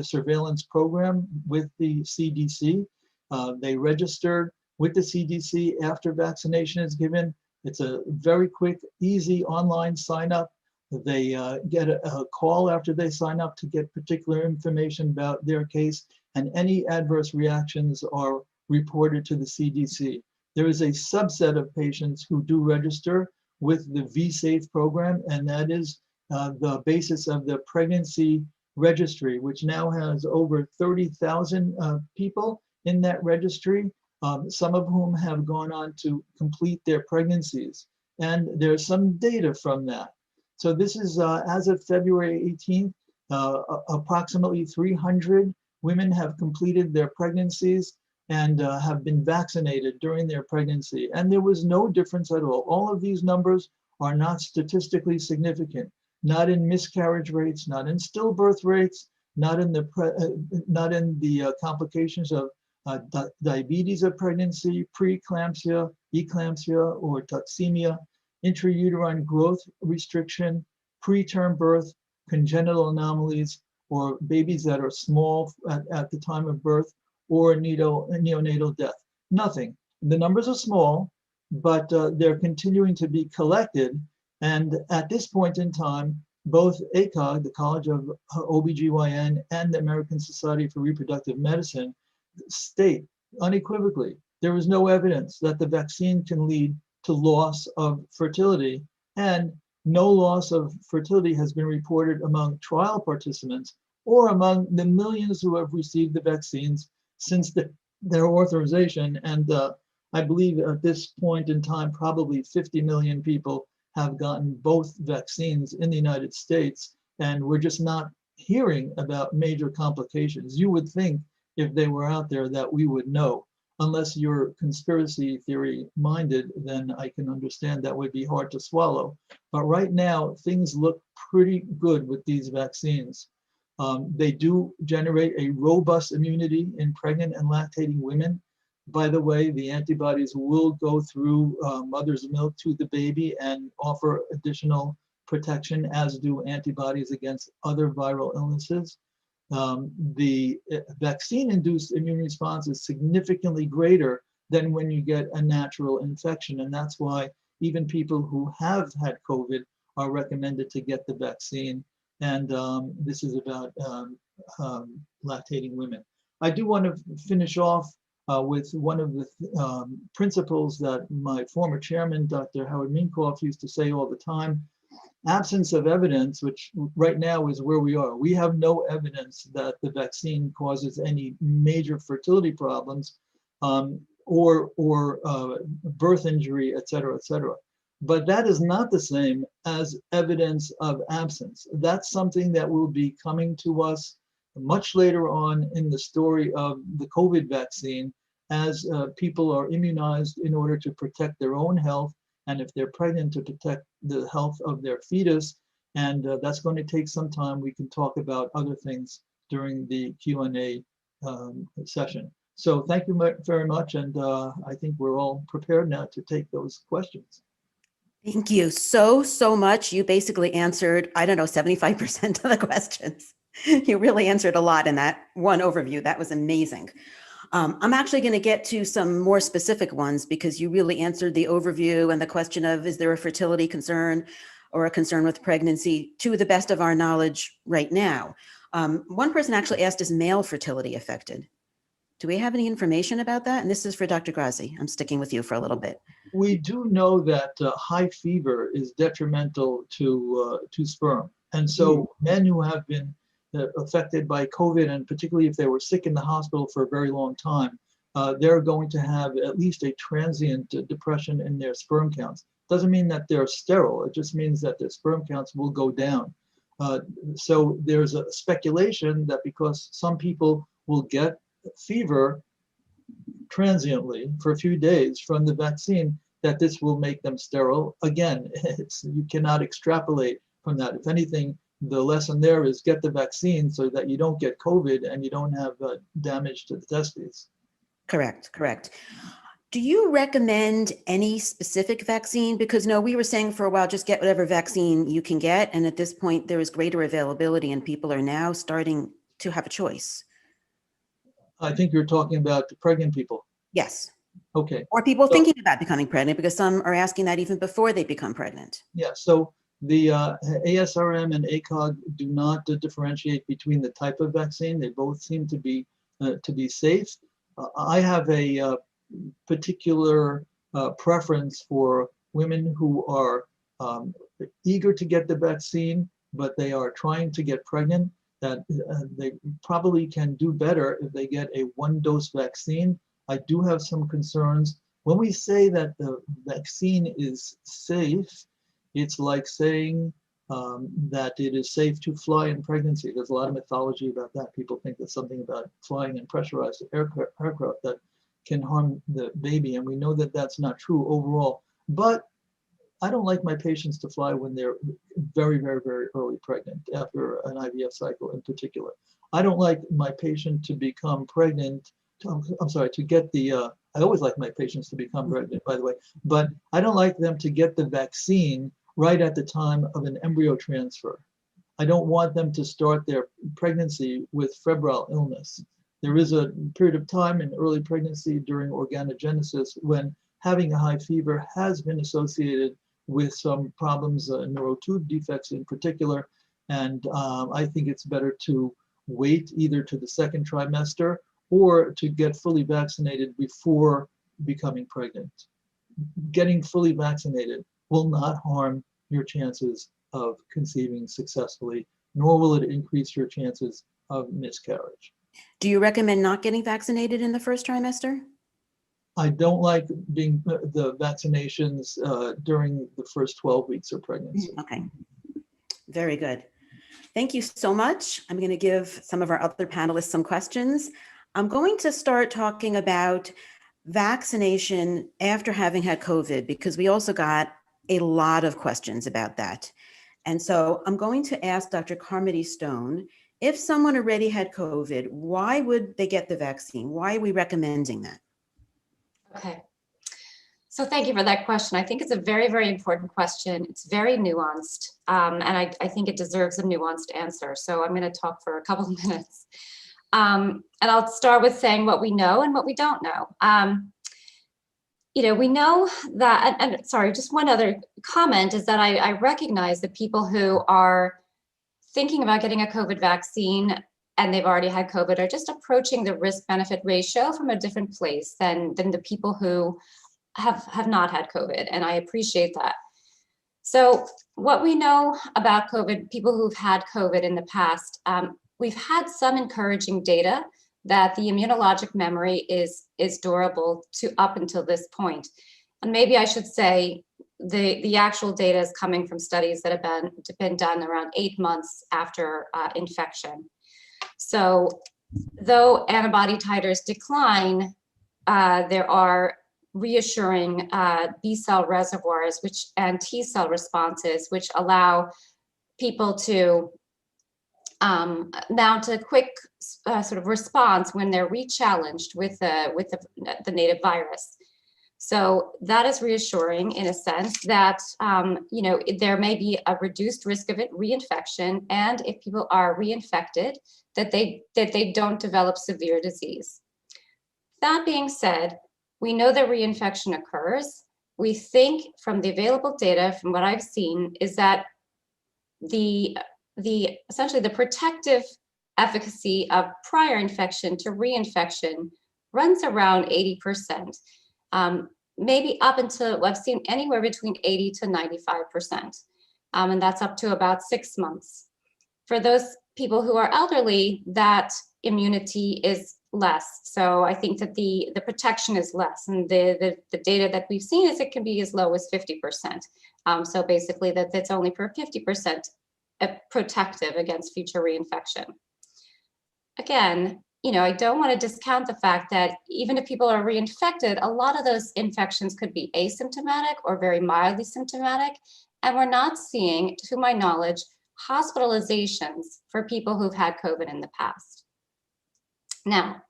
surveillance program with the CDC. They registered with the CDC after vaccination is given. It's a very quick, easy online sign up. They get a call after they sign up to get particular information about their case, and any adverse reactions are reported to the CDC. There is a subset of patients who do register with the VSafe program, and that is the basis of the pregnancy registry, which now has over 30,000 people in that registry, some of whom have gone on to complete their pregnancies. And there's some data from that. So this is as of February 18th, approximately 300 women have completed their pregnancies and have been vaccinated during their pregnancy. And there was no difference at all. All of these numbers are not statistically significant, not in miscarriage rates, not in stillbirth rates, not in the complications of diabetes of pregnancy, preeclampsia, eclampsia, or toxemia, intrauterine growth restriction, preterm birth, congenital anomalies, or babies that are small at the time of birth, or neonatal death. Nothing. The numbers are small, but they're continuing to be collected. And at this point in time, both ACOG, the College of OBGYN, and the American Society for Reproductive Medicine state unequivocally there is no evidence that the vaccine can lead to loss of fertility, and no loss of fertility has been reported among trial participants or among the millions who have received the vaccines since their authorization. And I believe at this point in time, probably 50 million people have gotten both vaccines in the United States, and we're just not hearing about major complications. You would think if they were out there that we would know. Unless you're conspiracy theory minded, then I can understand that would be hard to swallow. But right now, things look pretty good with these vaccines. They do generate a robust immunity in pregnant and lactating women. By the way, the antibodies will go through mother's milk to the baby and offer additional protection, as do antibodies against other viral illnesses. The vaccine-induced immune response is significantly greater than when you get a natural infection. And that's why even people who have had COVID are recommended to get the vaccine. And this is about lactating women. I do want to finish off with one of the principles that my former chairman, Dr. Howard Minkoff, used to say all the time: absence of evidence, which right now is where we are. We have no evidence that the vaccine causes any major fertility problems or birth injury, et cetera, et cetera. But that is not the same as evidence of absence. That's something that will be coming to us much later on in the story of the COVID vaccine, as people are immunized in order to protect their own health, and if they're pregnant, to protect the health of their fetus. And that's going to take some time. We can talk about other things during the Q&A session. So thank you very much. And I think we're all prepared now to take those questions. Thank you so much. You basically answered, I don't know, 75% of the questions. You really answered a lot in that one overview. That was amazing. I'm actually going to get to some more specific ones, because you really answered the overview and the question of, is there a fertility concern or a concern with pregnancy, to the best of our knowledge right now. One person actually asked, is male fertility affected? Do we have any information about that? And this is for Dr. Grazi. I'm sticking with you for a little bit. We do know that high fever is detrimental to sperm. And so men who have been affected by COVID, and particularly if they were sick in the hospital for a very long time, they're going to have at least a transient depression in their sperm counts. Doesn't mean that they're sterile. It just means that their sperm counts will go down. So there's a speculation that because some people will get fever transiently for a few days from the vaccine, that this will make them sterile. Again, you cannot extrapolate from that. If anything, the lesson there is get the vaccine so that you don't get COVID and you don't have damage to the testes. Correct. Do you recommend any specific vaccine? Because no, we were saying for a while, just get whatever vaccine you can get. And at this point, there is greater availability and people are now starting to have a choice. I think you're talking about the pregnant people. Yes. Okay. Or people thinking about becoming pregnant, because some are asking that even before they become pregnant. Yeah, so the ASRM and ACOG do not differentiate between the type of vaccine. They both seem to be safe. I have a particular preference for women who are eager to get the vaccine, but they are trying to get pregnant, that they probably can do better if they get a 1-dose vaccine. I do have some concerns. When we say that the vaccine is safe, it's like saying that it is safe to fly in pregnancy. There's a lot of mythology about that. People think there's something about flying in pressurized aircraft that can harm the baby, and we know that that's not true overall. But I don't like my patients to fly when they're very, very, very early pregnant, after an IVF cycle in particular. I don't like my patient to become pregnant, to get the, I always like my patients to become pregnant, by the way, but I don't like them to get the vaccine right at the time of an embryo transfer. I don't want them to start their pregnancy with febrile illness. There is a period of time in early pregnancy during organogenesis when having a high fever has been associated with some problems, neurotube defects in particular. And I think it's better to wait either to the 2nd trimester or to get fully vaccinated before becoming pregnant. Getting fully vaccinated will not harm your chances of conceiving successfully, nor will it increase your chances of miscarriage. Do you recommend not getting vaccinated in the 1st trimester? I don't like being the vaccinations during the first 12 weeks of pregnancy. Okay, very good. Thank you so much. I'm going to give some of our other panelists some questions. I'm going to start talking about vaccination after having had COVID, because we also got a lot of questions about that. And so I'm going to ask Dr. Carmody Stone, if someone already had COVID, why would they get the vaccine? Why are we recommending that? Okay. So thank you for that question. I think it's a very, very important question. It's very nuanced, and I think it deserves a nuanced answer. So I'm going to talk for a couple of minutes. And I'll start with saying what we know and what we don't know. We know that, and sorry, just one other comment is that I recognize that people who are thinking about getting a COVID vaccine and they've already had COVID are just approaching the risk-benefit ratio from a different place than the people who have not had COVID, and I appreciate that. So what we know about COVID, people who've had COVID in the past, we've had some encouraging data that the immunologic memory is durable to up until this point. And maybe I should say the actual data is coming from studies that have been done around 8 months after infection. So though antibody titers decline, there are reassuring B cell reservoirs and T cell responses, which allow people to mount a quick sort of response when they're re-challenged with the native virus. So that is reassuring in a sense that there may be a reduced risk of reinfection, and if people are reinfected, that they don't develop severe disease. That being said, we know that reinfection occurs. We think from the available data, from what I've seen, is that essentially the protective efficacy of prior infection to reinfection runs around 80%, maybe up until I've seen anywhere between 80 to 95%, and that's up to about 6 months. For those people who are elderly, that immunity is less. So I think that the protection is less, and the data that we've seen is it can be as low as 50%. So basically that it's only for 50% protective against future reinfection. Again, I don't want to discount the fact that even if people are reinfected, a lot of those infections could be asymptomatic or very mildly symptomatic. And we're not seeing, to my knowledge, hospitalizations for people who've had COVID in the past. Now,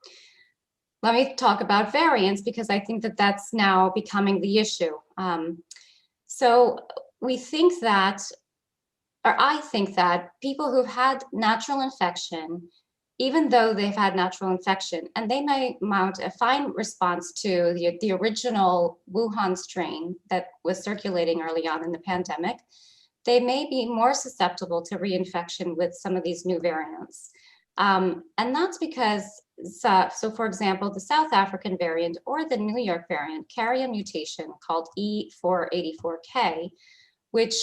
let me talk about variants, because I think that that's now becoming the issue. So we think that, or I think that people who've had natural infection, even though they've had natural infection, and they may mount a fine response to the original Wuhan strain that was circulating early on in the pandemic, they may be more susceptible to reinfection with some of these new variants. And that's because, so for example, the South African variant or the New York variant carry a mutation called E484K, which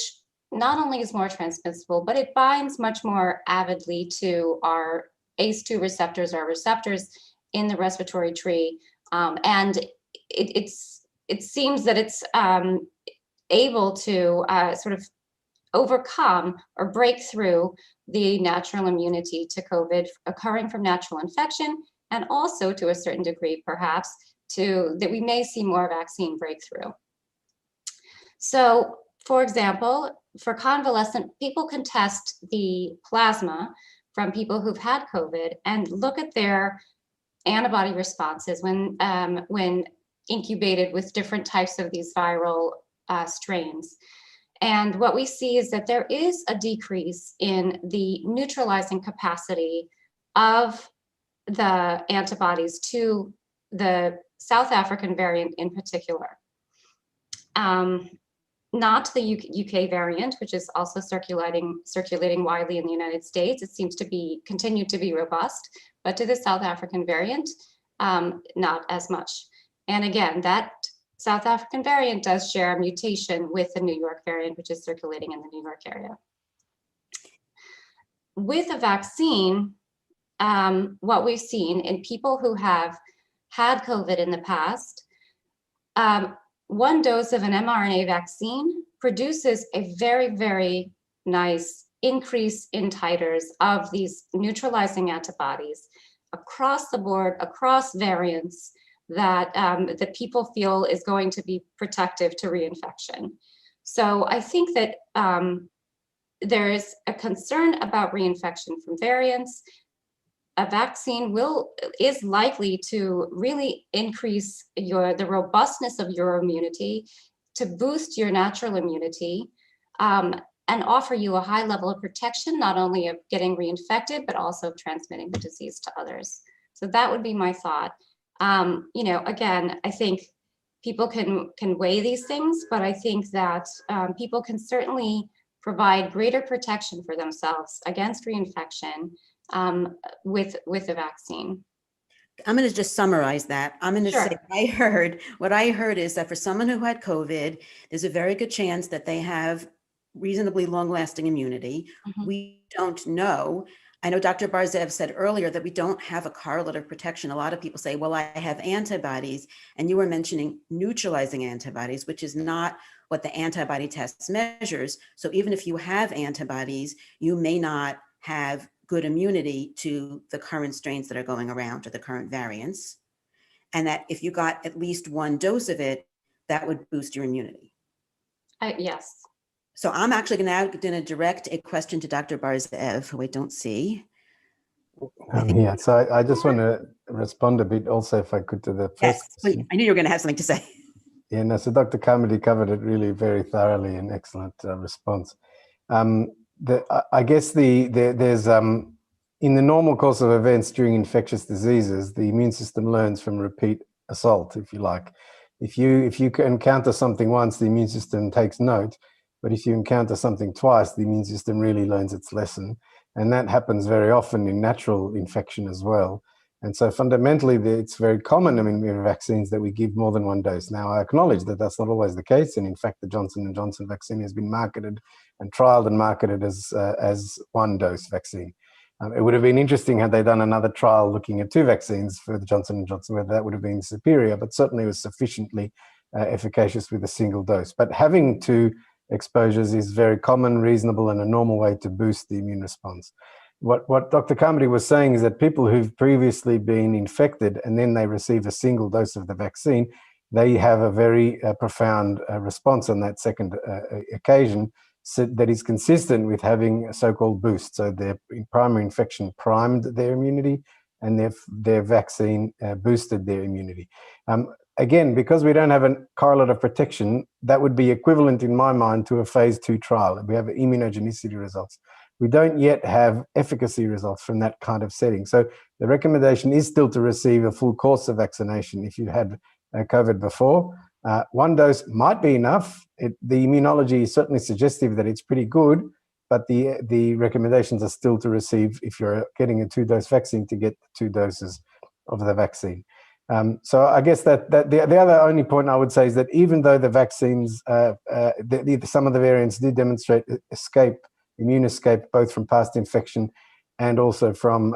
not only is more transmissible, but it binds much more avidly to our ACE2 receptors, our receptors in the respiratory tree. And it seems that it's able to sort of overcome or break through the natural immunity to COVID occurring from natural infection, and also to a certain degree, perhaps, that we may see more vaccine breakthrough. So, for example, for convalescent, people can test the plasma from people who've had COVID and look at their antibody responses when incubated with different types of these viral strains. And what we see is that there is a decrease in the neutralizing capacity of the antibodies to the South African variant in particular. Not the UK variant, which is also circulating widely in the United States. It seems to be continue to be robust, but to the South African variant, not as much. And again, that South African variant does share a mutation with the New York variant, which is circulating in the New York area. With a vaccine, what we've seen in people who have had COVID in the past, one dose of an mRNA vaccine produces a very, very nice increase in titers of these neutralizing antibodies across the board, across variants, that people feel is going to be protective to reinfection. So I think that there is a concern about reinfection from variants. A vaccine is likely to really increase the robustness of your immunity, to boost your natural immunity, and offer you a high level of protection, not only of getting reinfected, but also of transmitting the disease to others. So that would be my thought. Again, I think people can weigh these things, but I think that people can certainly provide greater protection for themselves against reinfection with a vaccine. I'm going to just summarize that. I'm going to Sure. say what I heard is that for someone who had COVID, there's a very good chance that they have reasonably long-lasting immunity. Mhm. We don't know. I know Dr. Bar Zeev said earlier that we don't have a correlate of protection. A lot of people say, well, I have antibodies, and you were mentioning neutralizing antibodies, which is not what the antibody test measures. So even if you have antibodies, you may not have good immunity to the current strains that are going around, or the current variants. And that if you got at least one dose of it, that would boost your immunity. Yes. So I'm actually now going to direct a question to Dr. Bar Zeev, who I don't see. Yeah, so I just want to respond a bit also, if I could, to the first Yes, question. I knew you were going to have something to say. Yeah, no, so Dr. Carmody covered it really very thoroughly, and excellent response. I guess there's in the normal course of events during infectious diseases, the immune system learns from repeat assault, if you like. If you encounter something once, the immune system takes note, but if you encounter something twice, the immune system really learns its lesson, and that happens very often in natural infection as well. And so fundamentally, it's very common, we have vaccines that we give more than one dose. Now, I acknowledge that that's not always the case, and in fact, the Johnson & Johnson vaccine has been marketed and trialed and marketed as one-dose vaccine. It would have been interesting had they done another trial looking at two vaccines for the Johnson & Johnson, whether that would have been superior, but certainly it was sufficiently efficacious with a single dose. But having two exposures is very common, reasonable, and a normal way to boost the immune response. What Dr. Carmody was saying is that people who've previously been infected and then they receive a single dose of the vaccine, they have a very profound response on that second occasion, so that is consistent with having a so-called boost. So their primary infection primed their immunity, and their vaccine boosted their immunity. Again, because we don't have a correlate of protection, that would be equivalent in my mind to a phase 2 trial. We have immunogenicity results. We don't yet have efficacy results from that kind of setting. So the recommendation is still to receive a full course of vaccination if you had COVID before. One dose might be enough. The immunology is certainly suggestive that it's pretty good, but the recommendations are still to receive, if you're getting a 2-dose vaccine, to get 2 doses of the vaccine. So I guess that the other only point I would say is that even though the vaccines, some of the variants did demonstrate immune escape, both from past infection and also from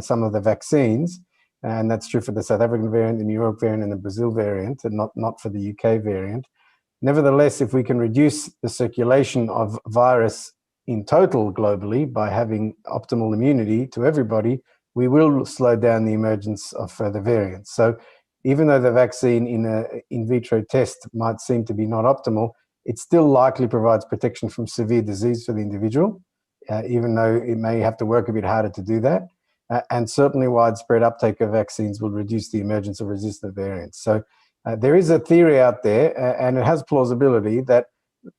some of the vaccines, and that's true for the South African variant, the New York variant, and the Brazil variant, and not for the UK variant. Nevertheless, if we can reduce the circulation of virus in total globally by having optimal immunity to everybody, we will slow down the emergence of further variants. So even though the vaccine in an in vitro test might seem to be not optimal, it still likely provides protection from severe disease for the individual, even though it may have to work a bit harder to do that. And certainly widespread uptake of vaccines will reduce the emergence of resistant variants. So there is a theory out there, and it has plausibility, that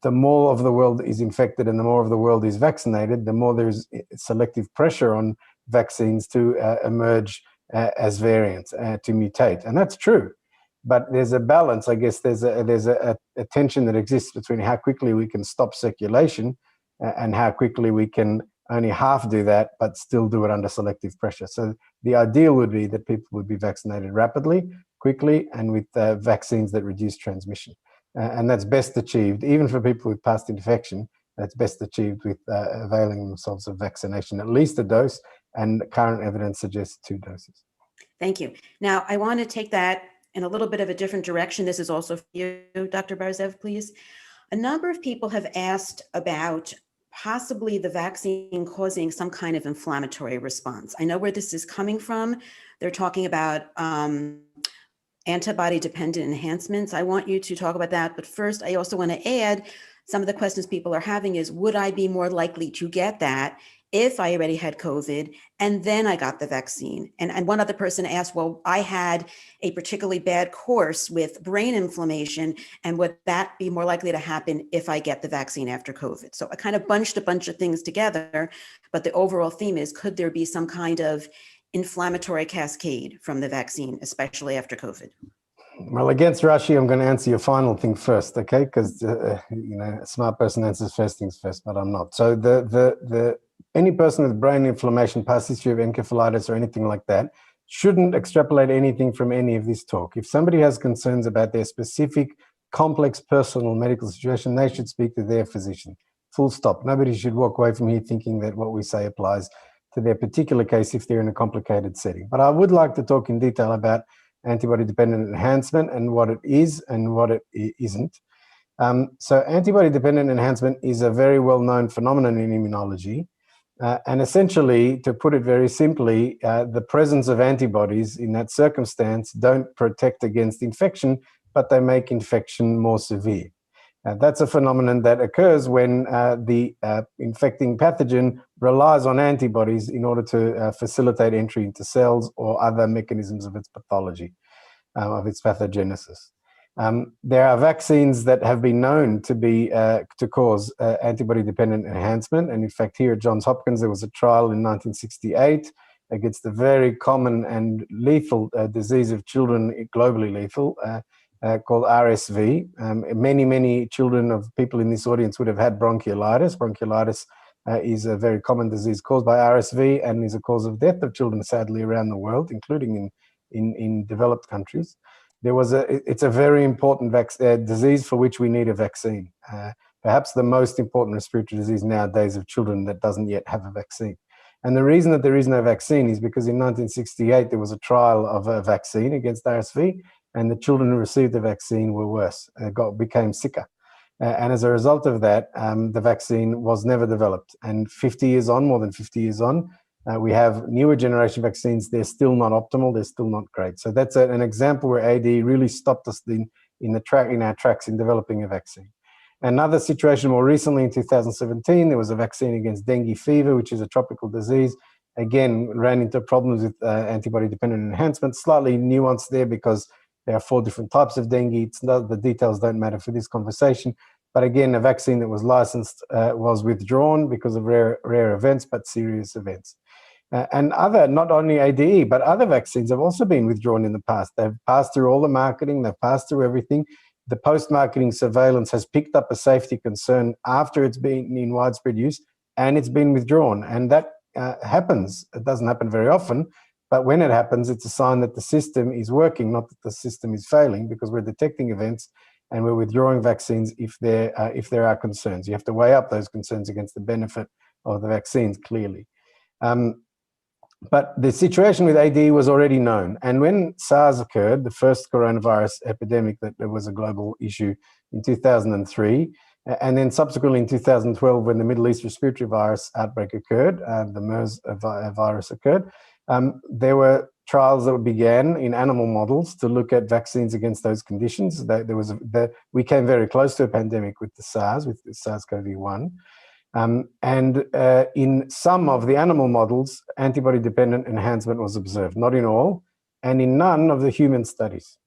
the more of the world is infected and the more of the world is vaccinated, the more there's selective pressure on vaccines to emerge as variants, to mutate. And that's true. But there's a balance. I guess there's a tension that exists between how quickly we can stop circulation and how quickly we can only half do that, but still do it under selective pressure. So the ideal would be that people would be vaccinated rapidly, quickly, and with vaccines that reduce transmission. And that's best achieved, even for people with past infection, that's best achieved with availing themselves of vaccination, at least a dose, and current evidence suggests 2 doses. Thank you. Now, I want to take that in a little bit of a different direction. This is also for you, Dr. Bar Zeev, please. A number of people have asked about possibly the vaccine causing some kind of inflammatory response. I know where this is coming from. They're talking about antibody-dependent enhancements. I want you to talk about that. But first, I also want to add, some of the questions people are having is, would I be more likely to get that if I already had COVID and then I got the vaccine? And one other person asked, well, I had a particularly bad course with brain inflammation, and would that be more likely to happen if I get the vaccine after COVID? So I kind of bunched a bunch of things together, but the overall theme is, could there be some kind of inflammatory cascade from the vaccine, especially after COVID? Well, against Rashi, I'm going to answer your final thing first, okay? Because you know, a smart person answers first things first, but I'm not. So any person with brain inflammation, past history of encephalitis or anything like that, shouldn't extrapolate anything from any of this talk. If somebody has concerns about their specific complex personal medical situation, they should speak to their physician. Full stop. Nobody should walk away from here thinking that what we say applies to their particular case if they're in a complicated setting. But I would like to talk in detail about antibody-dependent enhancement and what it is and what it isn't. So antibody-dependent enhancement is a very well-known phenomenon in immunology. And essentially, to put it very simply, the presence of antibodies in that circumstance don't protect against infection, but they make infection more severe. That's a phenomenon that occurs when the infecting pathogen relies on antibodies in order to facilitate entry into cells or other mechanisms of its pathology, of its pathogenesis. There are vaccines that have been known to cause antibody-dependent enhancement, and in fact, here at Johns Hopkins, there was a trial in 1968 against the very common and lethal disease of children, globally lethal, called RSV. Many children of people in this audience would have had bronchiolitis. Bronchiolitis is a very common disease caused by RSV and is a cause of death of children, sadly, around the world, including in developed countries. It's a very important disease for which we need a vaccine. Perhaps the most important respiratory disease nowadays of children that doesn't yet have a vaccine. And the reason that there is no vaccine is because in 1968, there was a trial of a vaccine against RSV, and the children who received the vaccine were worse, became sicker. And as a result of that, the vaccine was never developed. And 50 years on, more than 50 years on, we have newer generation vaccines. They're still not optimal. They're still not great. So that's an example where AD really stopped us in our tracks in developing a vaccine. Another situation more recently in 2017, there was a vaccine against dengue fever, which is a tropical disease. Again, ran into problems with antibody-dependent enhancement, slightly nuanced there because there are 4 different types of dengue. The details don't matter for this conversation. But again, a vaccine that was licensed was withdrawn because of rare events, but serious events. And not only ADE, but other vaccines have also been withdrawn in the past. They've passed through all the marketing, they've passed through everything. The post-marketing surveillance has picked up a safety concern after it's been in widespread use, and it's been withdrawn. And that happens. It doesn't happen very often, But when it happens, it's a sign that the system is working, not that the system is failing, because we're detecting events and we're withdrawing vaccines if there are concerns. You have to weigh up those concerns against the benefit of the vaccines, clearly. But the situation with AD was already known. And when SARS occurred, the first coronavirus epidemic that was a global issue in 2003, and then subsequently in 2012, when the Middle East respiratory virus outbreak occurred, the MERS virus occurred, there were trials that began in animal models to look at vaccines against those conditions. We came very close to a pandemic with the SARS, with the SARS-CoV-1. And in some of the animal models, antibody-dependent enhancement was observed, not in all, and in none of the human studies.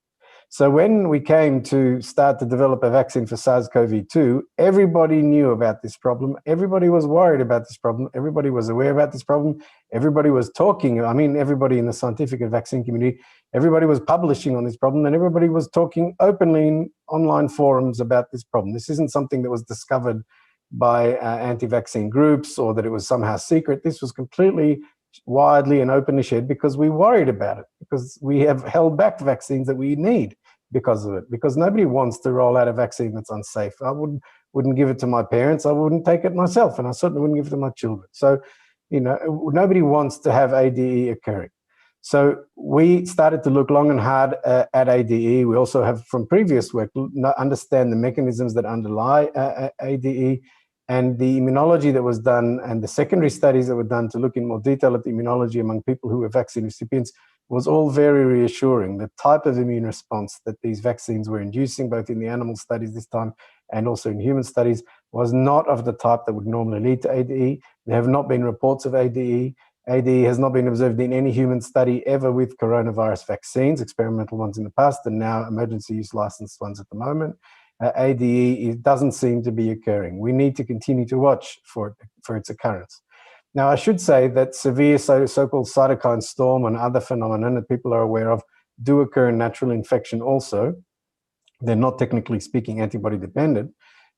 So when we came to start to develop a vaccine for SARS-CoV-2, everybody knew about this problem. Everybody was worried about this problem. Everybody was aware about this problem. Everybody was talking. I mean, everybody in the scientific and vaccine community, everybody was publishing on this problem, and everybody was talking openly in online forums about this problem. This isn't something that was discovered by anti-vaccine groups or that it was somehow secret. This was completely widely and openly shared because we worried about it, because we have held back vaccines that we need because of it, because nobody wants to roll out a vaccine that's unsafe. I wouldn't give it to my parents. I wouldn't take it myself, and I certainly wouldn't give it to my children. So, you know, nobody wants to have ADE occurring. So we started to look long and hard at ADE. We also have, from previous work, understand the mechanisms that underlie ADE. And the immunology that was done and the secondary studies that were done to look in more detail at the immunology among people who were vaccine recipients was all very reassuring. The type of immune response that these vaccines were inducing, both in the animal studies this time and also in human studies, was not of the type that would normally lead to ADE. There have not been reports of ADE. ADE has not been observed in any human study ever with coronavirus vaccines, experimental ones in the past and now emergency use licensed ones at the moment. ADE doesn't seem to be occurring. We need to continue to watch for its occurrence. Now, I should say that severe so-called cytokine storm and other phenomena that people are aware of do occur in natural infection also. They're not, technically speaking, antibody dependent,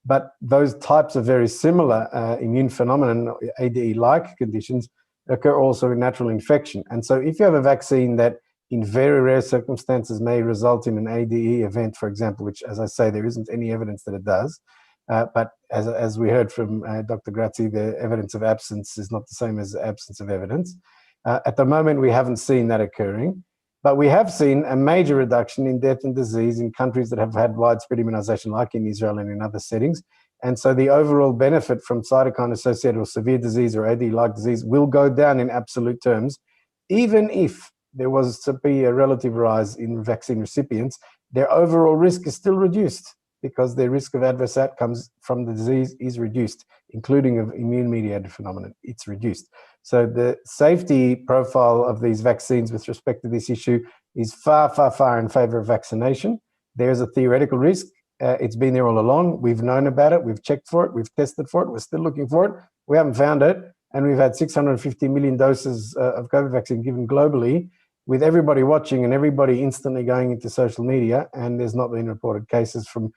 but those types of very similar immune phenomena, ADE-like conditions, occur also in natural infection. And so if you have a vaccine that in very rare circumstances may result in an ADE event, for example, which, as I say, there isn't any evidence that it does. But as we heard from Dr. Grazi, the evidence of absence is not the same as the absence of evidence. At the moment, we haven't seen that occurring, but we have seen a major reduction in death and disease in countries that have had widespread immunization, like in Israel and in other settings. And so the overall benefit from cytokine-associated or severe disease or AD-like disease will go down in absolute terms, even if there was to be a relative rise in vaccine recipients. Their overall risk is still reduced because their risk of adverse outcomes from the disease is reduced, including of immune-mediated phenomenon. It's reduced. So the safety profile of these vaccines with respect to this issue is far, far, far in favor of vaccination. There's a theoretical risk. It's been there all along. We've known about it. We've checked for it. We've tested for it. We're still looking for it. We haven't found it. And we've had 650 million doses of COVID vaccine given globally, with everybody watching and everybody instantly going into social media, and there's not been reported cases from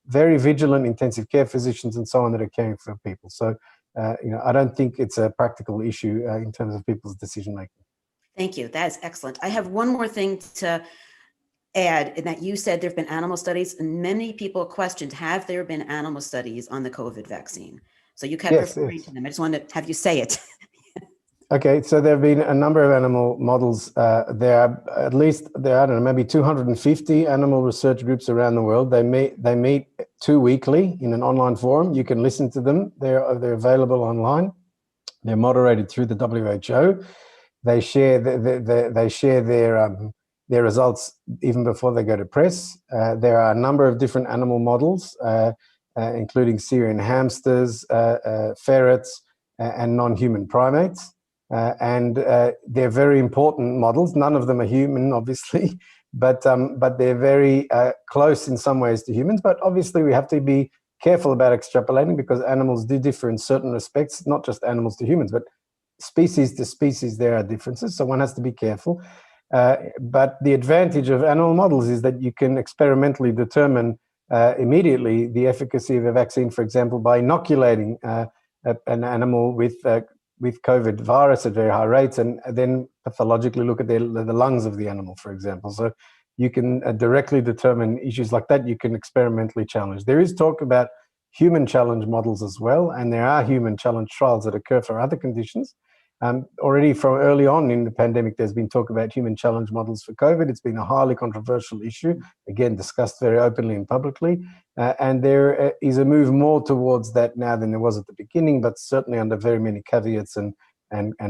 very vigilant intensive care physicians and so on that are caring for people. So I don't think it's a practical issue in terms of people's decision making. Thank you. That is excellent. I have one more thing to add, in that you said there have been animal studies, and many people questioned, have there been animal studies on the COVID vaccine? So you kept referring to them. I just wanted to have you say it. Okay, so there have been a number of animal models. There are I don't know, maybe 250 animal research groups around the world. They meet 2 weekly in an online forum. You can listen to them. They're available online. They're moderated through the WHO. They share their results even before they go to press. There are a number of different animal models, including Syrian hamsters, ferrets, and non-human primates. And they're very important models. None of them are human, obviously, but they're very close in some ways to humans. But obviously, we have to be careful about extrapolating, because animals do differ in certain respects, not just animals to humans, but species to species, there are differences. So one has to be careful. But the advantage of animal models is that you can experimentally determine immediately the efficacy of a vaccine, for example, by inoculating an animal with with COVID virus at very high rates, and then pathologically look at the lungs of the animal, for example. So you can directly determine issues like that. You can experimentally challenge. There is talk about human challenge models as well, and there are human challenge trials that occur for other conditions. Already from early on in the pandemic, there's been talk about human challenge models for COVID. It's been a highly controversial issue, again, discussed very openly and publicly. And there is a move more towards that now than there was at the beginning, but certainly under very many caveats and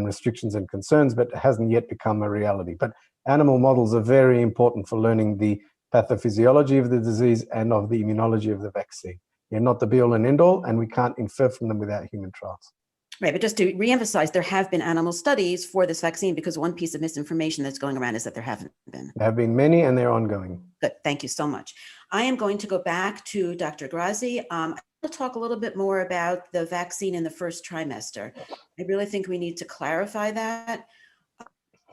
restrictions and concerns, but it hasn't yet become a reality. But animal models are very important for learning the pathophysiology of the disease and of the immunology of the vaccine. They're not the be-all and end-all, and we can't infer from them without human trials. Right, but just to reemphasize, there have been animal studies for this vaccine, because one piece of misinformation that's going around is that there haven't been. There have been many, and they're ongoing. Good, thank you so much. I am going to go back to Dr. Grazi. I want to talk a little bit more about the vaccine in the first trimester. I really think we need to clarify that.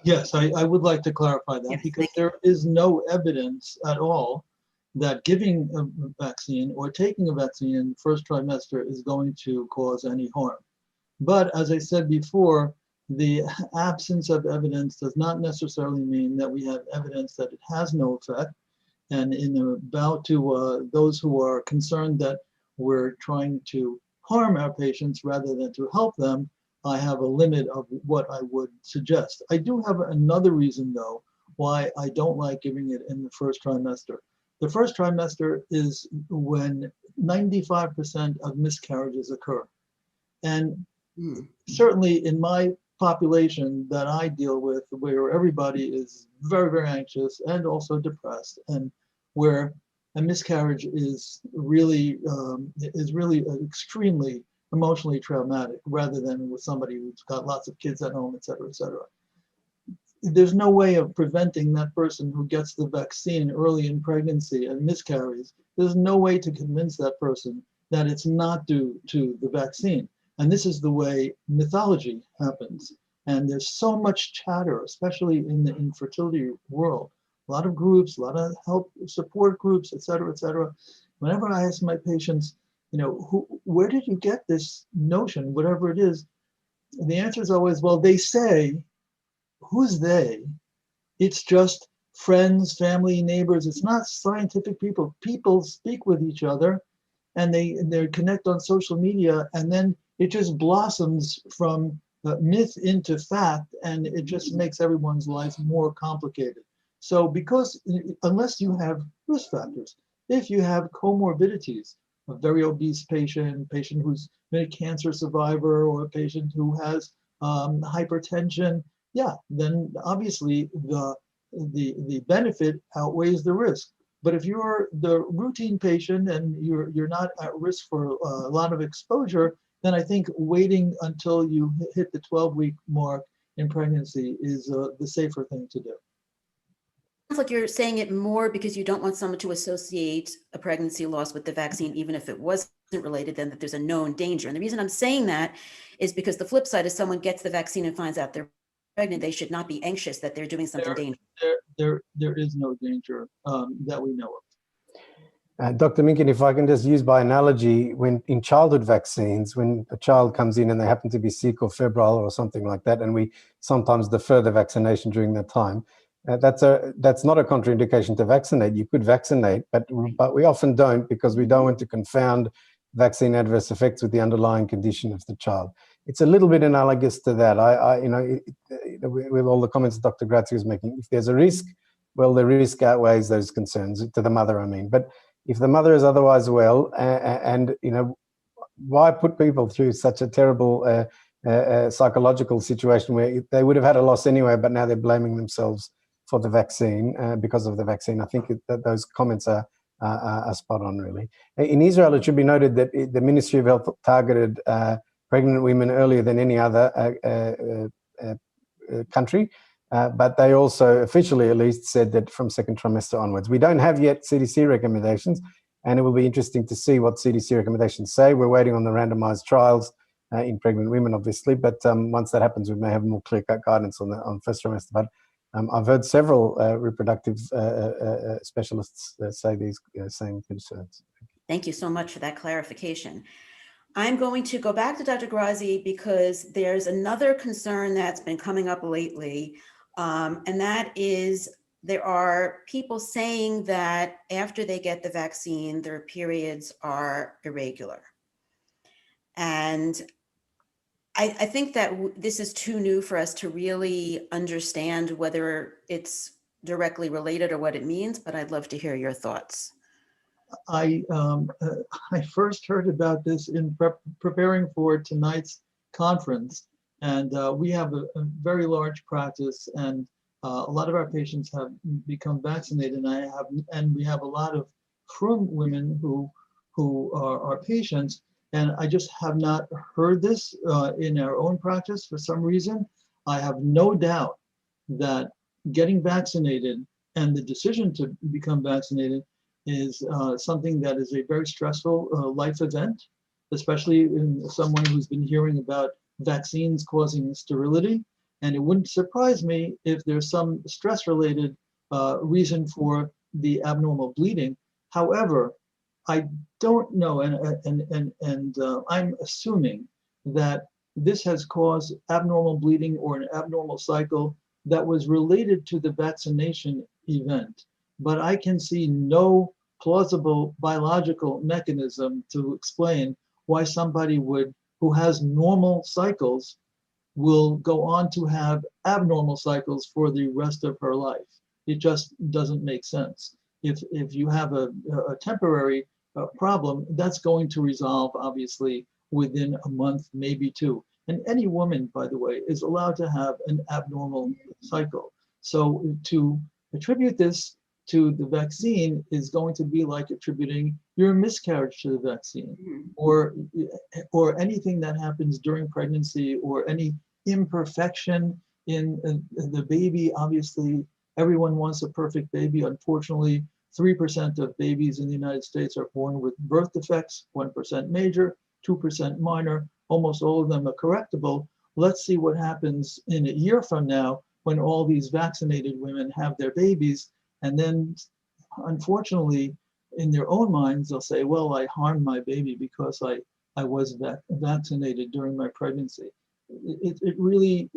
Yes, I would like to clarify that, Yes, because there is no evidence at all that giving a vaccine or taking a vaccine in the first trimester is going to cause any harm. But as I said before, the absence of evidence does not necessarily mean that we have evidence that it has no effect. And about to those who are concerned that we're trying to harm our patients rather than to help them, I have a limit of what I would suggest. I do have another reason, though, why I don't like giving it in the first trimester. The first trimester is when 95% of miscarriages occur. And certainly in my population that I deal with, where everybody is very, very anxious and also depressed, and where a miscarriage is really extremely emotionally traumatic, rather than with somebody who's got lots of kids at home, et cetera, et cetera. There's no way of preventing that person who gets the vaccine early in pregnancy and miscarries. There's no way to convince that person that it's not due to the vaccine. And this is the way mythology happens. And there's so much chatter, especially in the infertility world. A lot of groups, a lot of help support groups, et cetera, et cetera. Whenever I ask my patients, where did you get this notion, whatever it is? The answer is always, well, they say. Who's they? It's just friends, family, neighbors. It's not scientific people. People speak with each other, and they connect on social media, and then it just blossoms from myth into fact, and it just makes everyone's life more complicated. So because unless you have risk factors, if you have comorbidities, a very obese patient who's been a cancer survivor, or a patient who has hypertension, yeah, then obviously the benefit outweighs the risk. But if you're the routine patient and you're not at risk for a lot of exposure, then I think waiting until you hit the 12-week mark in pregnancy is the safer thing to do. Sounds like you're saying it more because you don't want someone to associate a pregnancy loss with the vaccine, even if it wasn't related, then that there's a known danger. And the reason I'm saying that is because the flip side is someone gets the vaccine and finds out they're pregnant, they should not be anxious that they're doing something dangerous. There is no danger that we know of. Dr. Minkin, if I can just use by analogy, when in childhood vaccines, when a child comes in and they happen to be sick or febrile or something like that, and we sometimes defer the vaccination during that time, that's not a contraindication to vaccinate. You could vaccinate, but we often don't, because we don't want to confound vaccine adverse effects with the underlying condition of the child. It's a little bit analogous to that. With all the comments Dr. Grazi was making, if there's a risk, well, the risk outweighs those concerns, to the mother, I mean. But if the mother is otherwise well, and why put people through such a terrible psychological situation where they would have had a loss anyway, but now they're blaming themselves for the vaccine because of the vaccine? I think that those comments are spot on, really. In Israel, it should be noted that the Ministry of Health targeted pregnant women earlier than any other country, but they also officially at least said that from second trimester onwards. We don't have yet CDC recommendations, and it will be interesting to see what CDC recommendations say. We're waiting on the randomized trials in pregnant women, obviously, but once that happens, we may have more clear-cut guidance on first trimester. But I've heard several reproductive specialists say these same concerns. Thank you so much for that clarification. I'm going to go back to Dr. Grazi because there's another concern that's been coming up lately, and that is there are people saying that after they get the vaccine, their periods are irregular. And I think that this is too new for us to really understand whether it's directly related or what it means, but I'd love to hear your thoughts. I first heard about this in preparing for tonight's conference, and we have a very large practice, and a lot of our patients have become vaccinated, and we have a lot of frum women who are our patients, and I just have not heard this in our own practice for some reason. I have no doubt that getting vaccinated and the decision to become vaccinated is something that is a very stressful life event, especially in someone who's been hearing about vaccines causing sterility. And it wouldn't surprise me if there's some stress-related reason for the abnormal bleeding. However, I don't know, and I'm assuming that this has caused abnormal bleeding or an abnormal cycle that was related to the vaccination event. But I can see no plausible biological mechanism to explain why somebody who has normal cycles will go on to have abnormal cycles for the rest of her life. It just doesn't make sense. If you have a temporary problem, that's going to resolve obviously within a month, maybe two. And any woman, by the way, is allowed to have an abnormal cycle. So to attribute this to the vaccine is going to be like attributing your miscarriage to the vaccine, or anything that happens during pregnancy, or any imperfection in the baby. Obviously, everyone wants a perfect baby. Unfortunately, 3% of babies in the United States are born with birth defects, 1% major, 2% minor. Almost all of them are correctable. Let's see what happens in a year from now when all these vaccinated women have their babies. And then, unfortunately, in their own minds, they'll say, well, I harmed my baby because I was vaccinated during my pregnancy. It really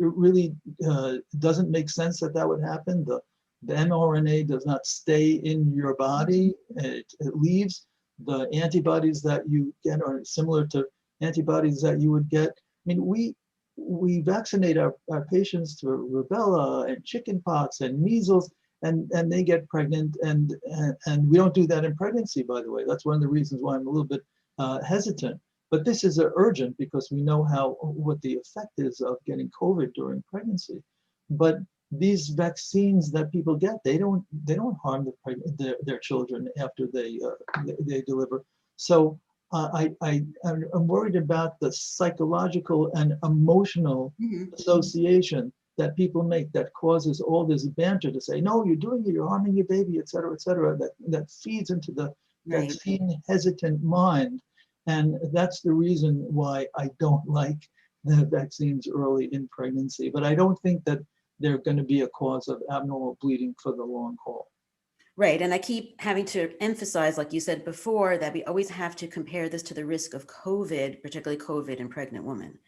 doesn't make sense that would happen. The mRNA does not stay in your body. It leaves. The antibodies that you get are similar to antibodies that you would get. I mean, we vaccinate our patients for rubella and chickenpox and measles, and they get pregnant, and we don't do that in pregnancy, by the way. That's one of the reasons why I'm a little bit hesitant. But this is urgent because we know what the effect is of getting COVID during pregnancy. But these vaccines that people get, they don't harm their children after they deliver. So I'm worried about the psychological and emotional association that people make that causes all this banter to say, no, you're doing it, you're harming your baby, et cetera, that feeds into the vaccine hesitant mind. And that's the reason why I don't like the vaccines early in pregnancy. But I don't think that they're going to be a cause of abnormal bleeding for the long haul. Right. And I keep having to emphasize, like you said before, that we always have to compare this to the risk of COVID, particularly COVID in pregnant women.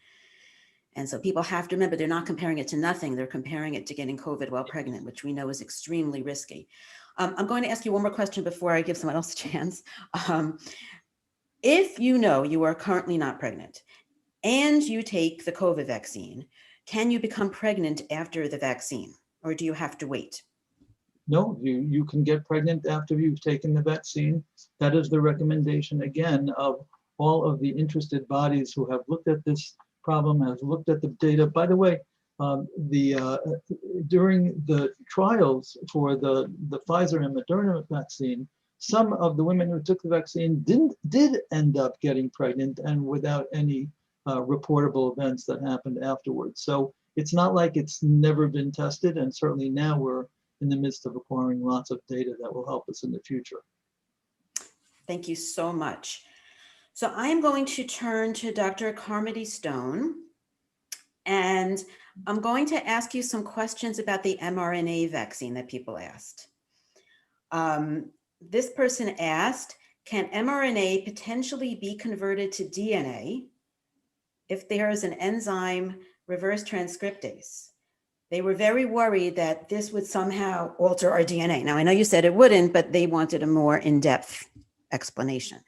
And so people have to remember they're not comparing it to nothing. They're comparing it to getting COVID while pregnant, which we know is extremely risky. I'm going to ask you one more question before I give someone else a chance. If you know you are currently not pregnant and you take the COVID vaccine, can you become pregnant after the vaccine, or do you have to wait? No, you can get pregnant after you've taken the vaccine. That is the recommendation, again, of all of the interested bodies who have looked at this problem, have looked at the data. By the way, during the trials for the Pfizer and Mrna vaccine, some of the women who took the vaccine did end up getting pregnant, and without any reportable events that happened afterwards. So it's not like it's never been tested, and certainly now we're in the midst of acquiring lots of data that will help us in the future. Thank you so much. So I am going to turn to Dr. Carmody Stone, and I'm going to ask you some questions about the mRNA vaccine that people asked. This person asked, can mRNA potentially be converted to DNA if there is an enzyme reverse transcriptase? They were very worried that this would somehow alter our DNA. Now, I know you said it wouldn't, but they wanted a more in-depth explanation.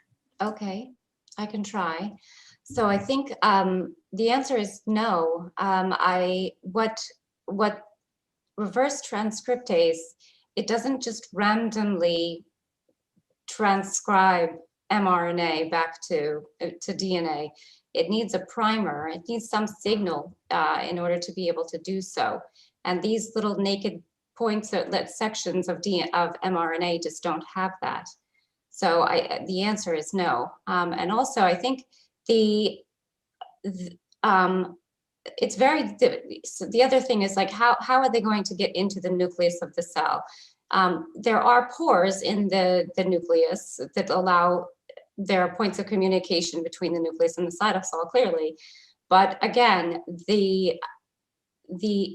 Okay, I can try. So I think the answer is no. What reverse transcriptase, it doesn't just randomly transcribe mRNA back to DNA. It needs a primer. It needs some signal in order to be able to do so. And these little naked points, sections of mRNA just don't have that. So the answer is no. And also, I think it's very, so the other thing is like, how are they going to get into the nucleus of the cell? There are pores in the nucleus that allow their points of communication between the nucleus and the cytosol, clearly. But again, the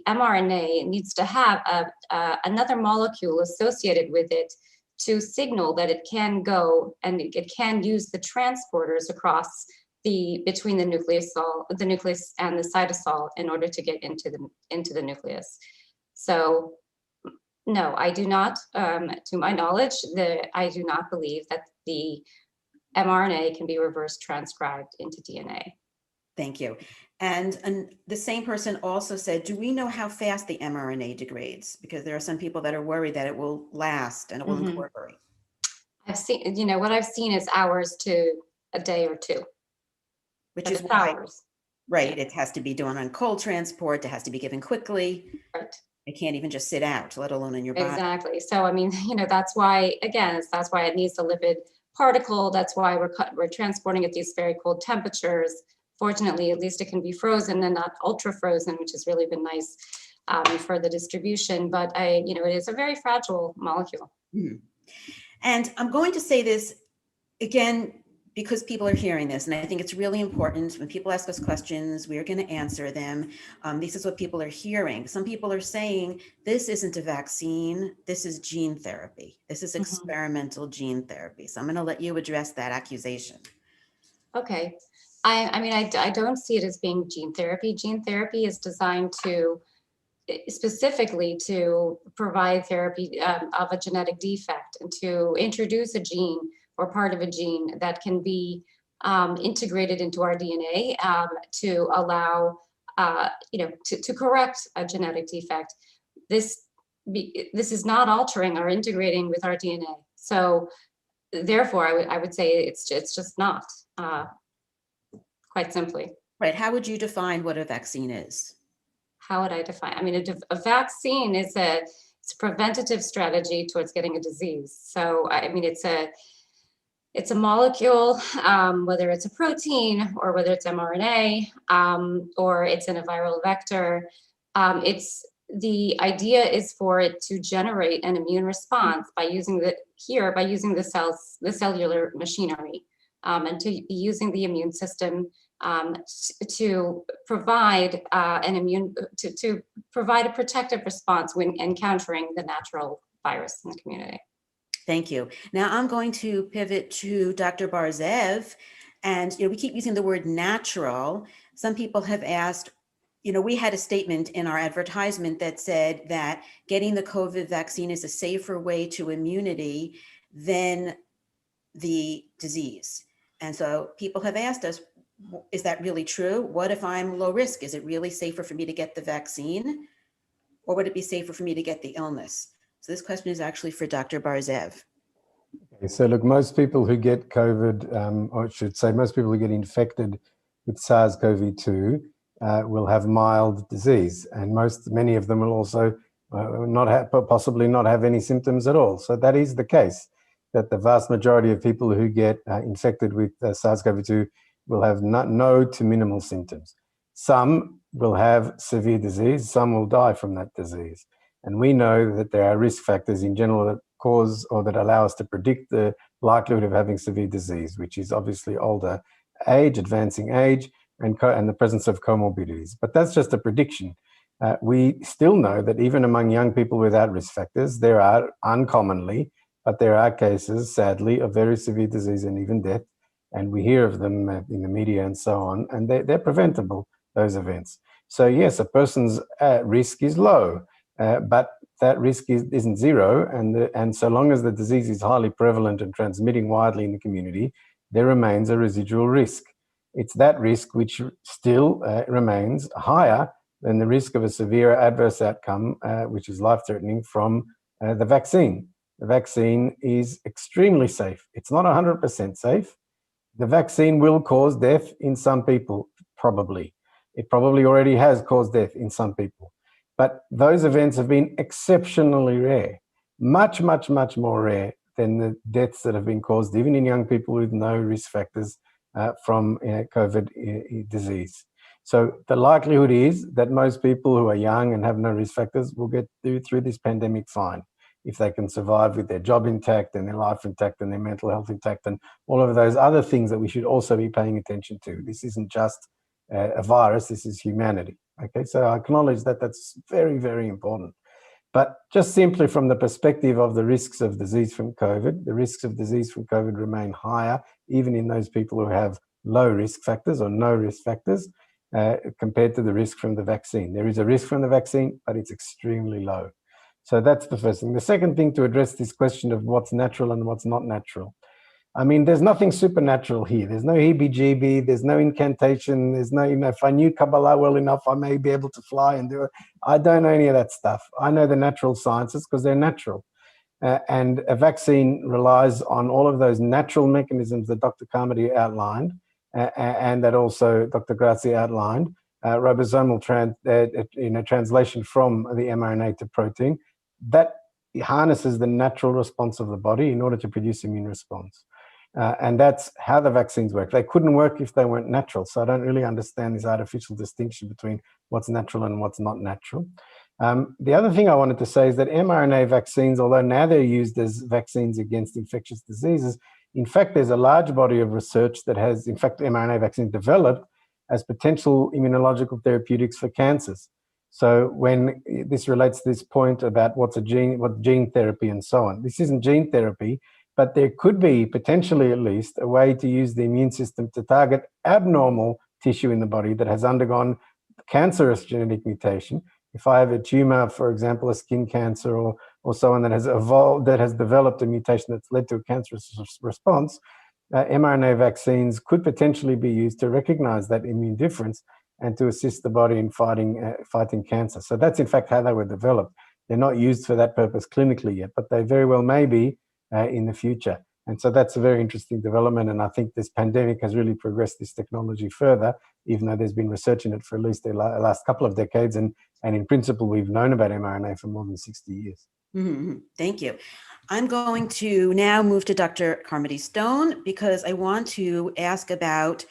mRNA needs to have another molecule associated with it to signal that it can go and it can use the transporters across between the nucleus and the cytosol in order to get into the nucleus. So no, I do not, to my knowledge, I do not believe that the mRNA can be reverse transcribed into DNA. Thank you. And the same person also said, do we know how fast the mRNA degrades? Because there are some people that are worried that it will last and it will incorporate. I've seen, what I've seen is hours to a day or two. Which is why, hours. Right, it has to be done on cold transport, it has to be given quickly. Right. It can't even just sit out, let alone in your body. Exactly. So, I mean, that's why, again, that's why it needs a lipid particle. That's why we're transporting at these very cold temperatures. Fortunately, at least it can be frozen and not ultra frozen, which has really been nice for the distribution. But it is a very fragile molecule. Mm-hmm. And I'm going to say this again, because people are hearing this, and I think it's really important when people ask us questions, we are going to answer them. This is what people are hearing. Some people are saying, this isn't a vaccine, this is gene therapy. This is experimental gene therapy. So I'm going to let you address that accusation. Okay. I don't see it as being gene therapy. Gene therapy is designed specifically to provide therapy of a genetic defect and to introduce a gene or part of a gene that can be integrated into our DNA to allow, to correct a genetic defect. This is not altering or integrating with our DNA. So therefore, I would say it's just not, quite simply. Right, how would you define what a vaccine is? How would I define? A vaccine is it's a preventative strategy towards getting a disease. So, it's a molecule, whether it's a protein or whether it's mRNA or it's in a viral vector. The idea is for it to generate an immune response by using the cellular machinery and to be using the immune system to provide to provide a protective response when encountering the natural virus in the community. Thank you. Now I'm going to pivot to Dr. Bar Zeev, and we keep using the word natural. Some people have asked, we had a statement in our advertisement that said that getting the COVID vaccine is a safer way to immunity than the disease. And so people have asked us, is that really true? What if I'm low risk? Is it really safer for me to get the vaccine? Or would it be safer for me to get the illness? So this question is actually for Dr. Bar Zeev. Okay, so look, most people who get COVID, or I should say most people who get infected with SARS-CoV-2 will have mild disease, and many of them will also possibly not have any symptoms at all. So that is the case, that the vast majority of people who get infected with SARS-CoV-2 will have no to minimal symptoms. Some will have severe disease, some will die from that disease. And we know that there are risk factors in general that cause or that allow us to predict the likelihood of having severe disease, which is obviously older age, advancing age, and the presence of comorbidities. But that's just a prediction. We still know that even among young people without risk factors, there are uncommonly but there are cases, sadly, of very severe disease and even death, and we hear of them in the media and so on, and they're preventable, those events. So yes, a person's risk is low, but that risk isn't zero, and so long as the disease is highly prevalent and transmitting widely in the community, there remains a residual risk. It's that risk which still remains higher than the risk of a severe adverse outcome, which is life-threatening from the vaccine. The vaccine is extremely safe. It's not 100% safe. The vaccine will cause death in some people, probably. It probably already has caused death in some people. But those events have been exceptionally rare, much, much, much more rare than the deaths that have been caused even in young people with no risk factors from COVID disease. So the likelihood is that most people who are young and have no risk factors will get through this pandemic fine, if they can survive with their job intact and their life intact and their mental health intact and all of those other things that we should also be paying attention to. This isn't just a virus, this is humanity. Okay, so I acknowledge that that's very, very important. But just simply from the perspective of the risks of disease from COVID, the risks of disease from COVID remain higher, even in those people who have low risk factors or no risk factors, compared to the risk from the vaccine. There is a risk from the vaccine, but it's extremely low. So that's the first thing. The second thing, to address this question of what's natural and what's not natural. I mean, there's nothing supernatural here. There's no heebie-jeebie, there's no incantation, there's no, if I knew Kabbalah well enough, I may be able to fly and do it. I don't know any of that stuff. I know the natural sciences because they're natural. And a vaccine relies on all of those natural mechanisms that Dr. Carmody outlined, and that also Dr. Grazi outlined, ribosomal translation from the mRNA to protein, that harnesses the natural response of the body in order to produce immune response. And that's how the vaccines work. They couldn't work if they weren't natural. So I don't really understand this artificial distinction between what's natural and what's not natural. The other thing I wanted to say is that mRNA vaccines, although now they're used as vaccines against infectious diseases, in fact, there's a large body of research that has, in fact, mRNA vaccines developed as potential immunological therapeutics for cancers. So when this relates to this point about what gene therapy and so on, this isn't gene therapy, but there could be, potentially at least, a way to use the immune system to target abnormal tissue in the body that has undergone cancerous genetic mutation. If I have a tumor, for example, a skin cancer or so on that has evolved, that has developed a mutation that's led to a cancerous response, mRNA vaccines could potentially be used to recognize that immune difference and to assist the body in fighting cancer. So that's in fact how they were developed. They're not used for that purpose clinically yet, but they very well may be in the future. And so that's a very interesting development. And I think this pandemic has really progressed this technology further, even though there's been research in it for at least the last couple of decades. And in principle, we've known about mRNA for more than 60 years. Mm-hmm. Thank you. I'm going to now move to Dr. Carmody Stone because I want to ask about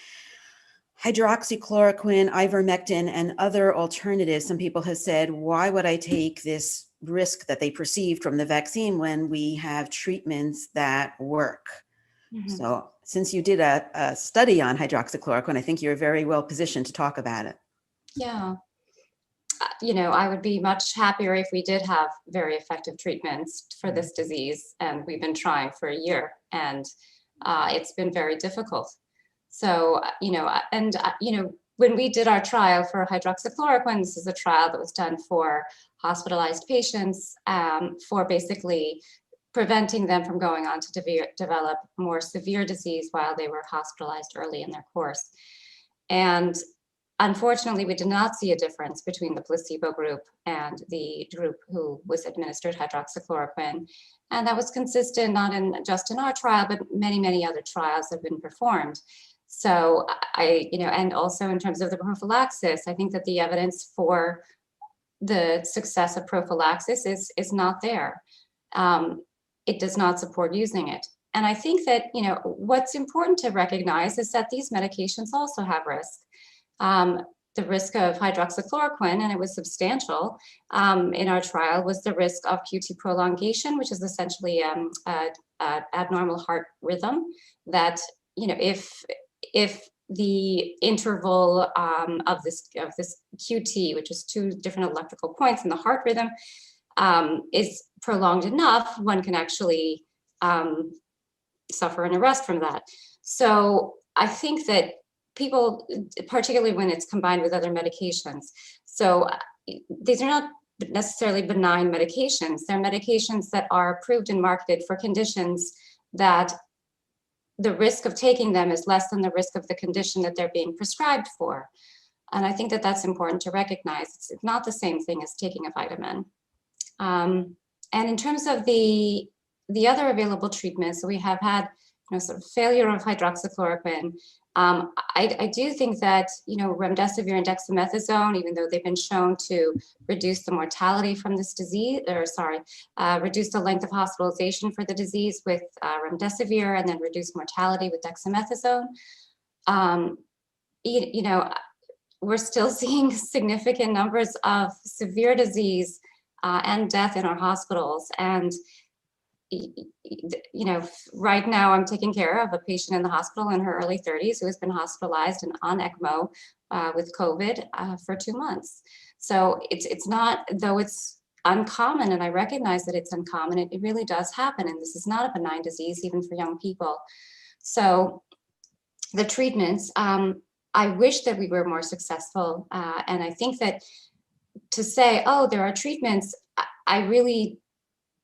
hydroxychloroquine, ivermectin, and other alternatives. Some people have said, why would I take this risk that they perceived from the vaccine when we have treatments that work? Mm-hmm. So since you did a study on hydroxychloroquine, I think you're very well positioned to talk about it. Yeah. I would be much happier if we did have very effective treatments for this disease. And we've been trying for a year and it's been very difficult. So, when we did our trial for hydroxychloroquine, this is a trial that was done for hospitalized patients for basically preventing them from going on to develop more severe disease while they were hospitalized early in their course. And unfortunately, we did not see a difference between the placebo group and the group who was administered hydroxychloroquine. And that was consistent not just in our trial, but many, many other trials have been performed. So and also in terms of the prophylaxis, I think that the evidence for the success of prophylaxis is not there. It does not support using it. And I think that, what's important to recognize is that these medications also have risk. The risk of hydroxychloroquine, and it was substantial in our trial, was the risk of QT prolongation, which is essentially abnormal heart rhythm that, if the interval of this QT, which is 2 different electrical points in the heart rhythm, is prolonged enough, one can actually suffer an arrest from that. So I think that people, particularly when it's combined with other medications, so these are not necessarily benign medications. They're medications that are approved and marketed for conditions that the risk of taking them is less than the risk of the condition that they're being prescribed for. And I think that that's important to recognize. It's not the same thing as taking a vitamin. And in terms of the other available treatments, so we have had, sort of failure of hydroxychloroquine. I do think that, remdesivir and dexamethasone, even though they've been shown to reduce the mortality from this disease, reduce the length of hospitalization for the disease with remdesivir, and then reduce mortality with dexamethasone. We're still seeing significant numbers of severe disease and death in our hospitals. And right now I'm taking care of a patient in the hospital in her early 30s who has been hospitalized and on ECMO with COVID for 2 months. So it's not, though it's uncommon, and I recognize that it's uncommon, it really does happen. And this is not a benign disease, even for young people. So the treatments, I wish that we were more successful. And I think that to say, oh, there are treatments, I really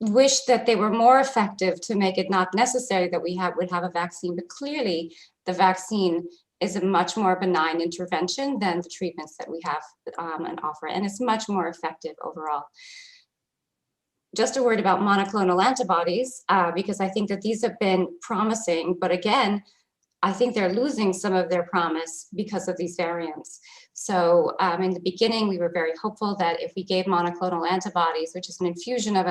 wish that they were more effective to make it not necessary that we would have a vaccine, but clearly the vaccine is a much more benign intervention than the treatments that we have and offer, and it's much more effective overall. Just a word about monoclonal antibodies, because I think that these have been promising, but again, I think they're losing some of their promise because of these variants. So in the beginning, we were very hopeful that if we gave monoclonal antibodies, which is an infusion of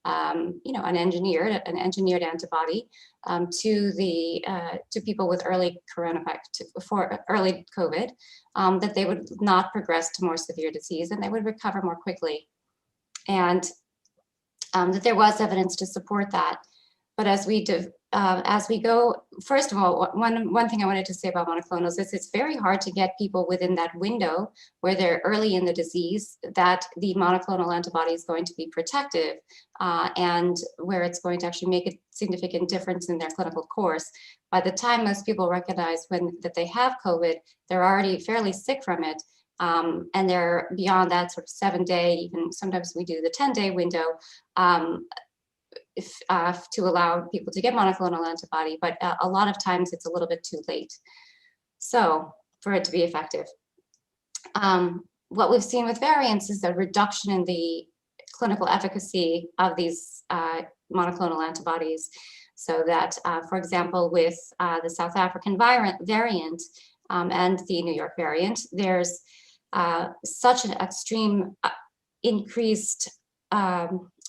an engineered antibody to people with early early COVID, that they would not progress to more severe disease and they would recover more quickly, and that there was evidence to support that. But as we go, first of all, one thing I wanted to say about monoclonals is it's very hard to get people within that window where they're early in the disease, that the monoclonal antibody is going to be protective and where it's going to actually make a significant difference in their clinical course. By the time most people recognize that they have COVID, they're already fairly sick from it. And they're beyond that sort of 7-day, even sometimes we do the 10-day window, to allow people to get monoclonal antibody, but a lot of times it's a little bit too late. So for it to be effective. What we've seen with variants is a reduction in the clinical efficacy of these monoclonal antibodies. So that, for example, with the South African variant and the New York variant, there's such an extreme increased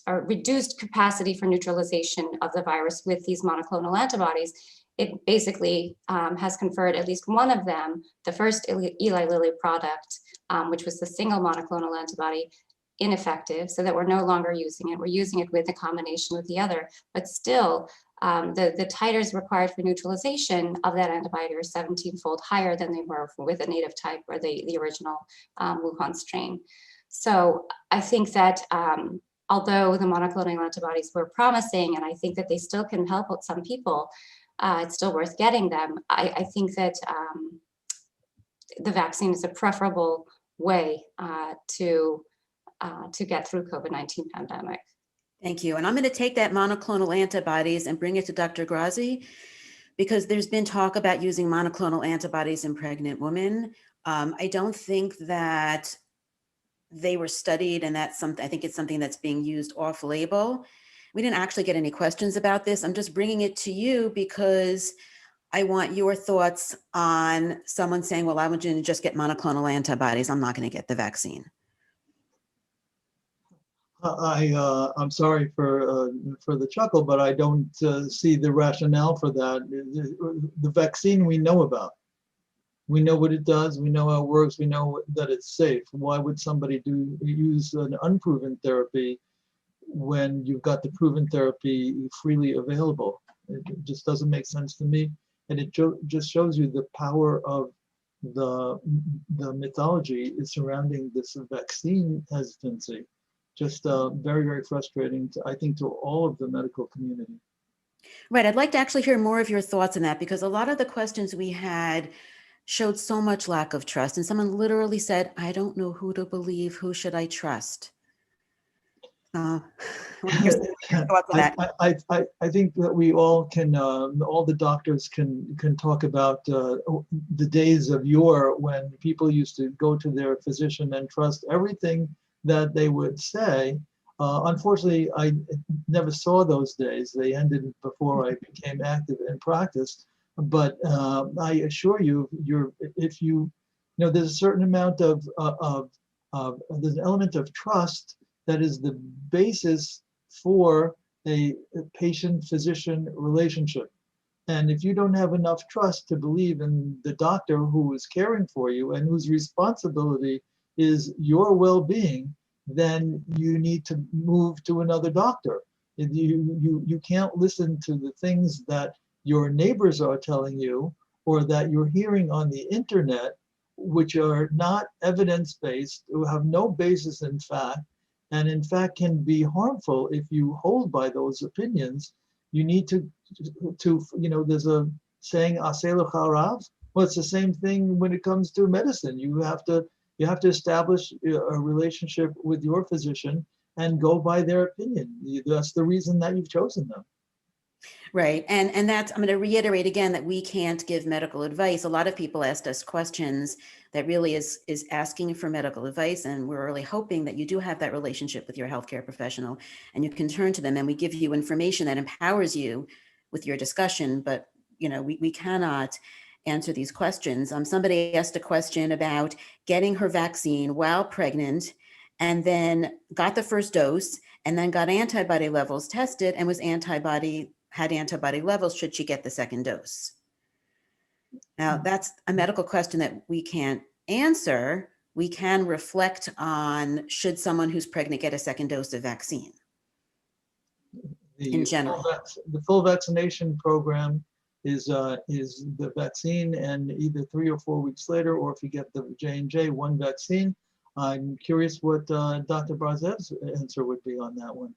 or reduced capacity for neutralization of the virus with these monoclonal antibodies. It basically has conferred at least one of them, the first Eli Lilly product, which was the single monoclonal antibody, ineffective, so that we're no longer using it. We're using it with a combination with the other, but still the titers required for neutralization of that antibody are 17-fold higher than they were with a native type or the original Wuhan strain. So I think that although the monoclonal antibodies were promising, and I think that they still can help with some people, it's still worth getting them. I think that the vaccine is a preferable way to get through COVID-19 pandemic. Thank you. And I'm going to take that monoclonal antibodies and bring it to Dr. Grazi, because there's been talk about using monoclonal antibodies in pregnant women. I don't think that they were studied, and that's something, I think it's something that's being used off label. We didn't actually get any questions about this. I'm just bringing it to you because I want your thoughts on someone saying, well, I want you to just get monoclonal antibodies. I'm not going to get the vaccine. I'm sorry for the chuckle, but I don't see the rationale for that. The vaccine we know about. We know what it does. We know how it works. We know that it's safe. Why would somebody use an unproven therapy when you've got the proven therapy freely available? It just doesn't make sense to me. And it just shows you the power of the mythology surrounding this vaccine hesitancy. Just very, very frustrating, I think, to all of the medical community. Right. I'd like to actually hear more of your thoughts on that, because a lot of the questions we had showed so much lack of trust. And someone literally said, I don't know who to believe. Who should I trust? I want to hear some of your thoughts on that. I think that we all can, all the doctors can talk about the days of yore when people used to go to their physician and trust everything that they would say. Unfortunately, I never saw those days. They ended before I became active in practice. But I assure you, if you know, there's a certain amount of there's an element of trust that is the basis for a patient-physician relationship. And if you don't have enough trust to believe in the doctor who is caring for you and whose responsibility is your well-being, then you need to move to another doctor. You can't listen to the things that your neighbors are telling you or that you're hearing on the internet, which are not evidence-based, who have no basis in fact, and in fact can be harmful if you hold by those opinions. You need to you know, there's a saying, "Aseh lecha rav." Well, it's the same thing when it comes to medicine. You have to establish a relationship with your physician and go by their opinion. That's the reason that you've chosen them. Right. And that's, I'm going to reiterate again that we can't give medical advice. A lot of people asked us questions that really is asking for medical advice. And we're really hoping that you do have that relationship with your healthcare professional and you can turn to them, and we give you information that empowers you with your discussion. But, you know, we cannot answer these questions. Somebody asked a question about getting her vaccine while pregnant and then got the first dose and then got antibody levels tested and had antibody levels. Should she get the second dose? Now, that's a medical question that we can't answer. We can reflect on, should someone who's pregnant get a second dose of vaccine in general? The full vaccination program is the vaccine, and either 3 or 4 weeks later, or if you get the J&J, one vaccine. I'm curious what Dr. Bar Zeev's answer would be on that one.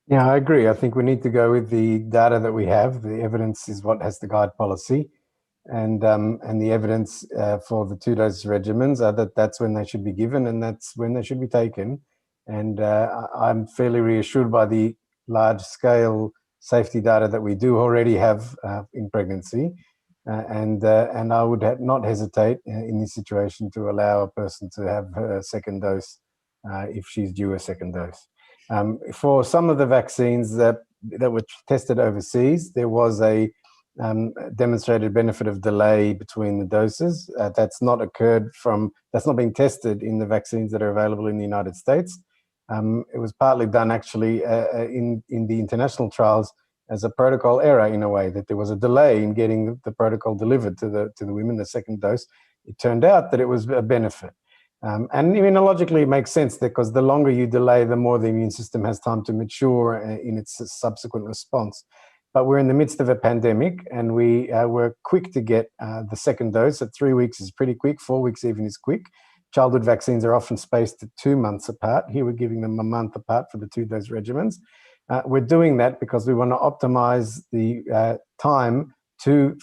Yeah, I agree. I think we need to go with the data that we have. The evidence is what has to guide policy, and the evidence for the 2-dose regimens are that's when they should be given and that's when they should be taken. And I'm fairly reassured by the large-scale safety data that we do already have in pregnancy, and I would not hesitate in this situation to allow a person to have her second dose if she's due a second dose. For some of the vaccines that were tested overseas, there was a demonstrated benefit of delay between the doses. That's not been tested in the vaccines that are available in the United States. It was partly done actually in the international trials as a protocol error, in a way, that there was a delay in getting the protocol delivered to the women, the second dose. It turned out that it was a benefit. And immunologically, it makes sense because the longer you delay, the more the immune system has time to mature in its subsequent response. But we're in the midst of a pandemic, and we were quick to get the second dose. At 3 weeks is pretty quick, 4 weeks even is quick. Childhood vaccines are often spaced at 2 months apart. Here we're giving them a month apart for the 2-dose regimens. We're doing that because we want to optimize the time to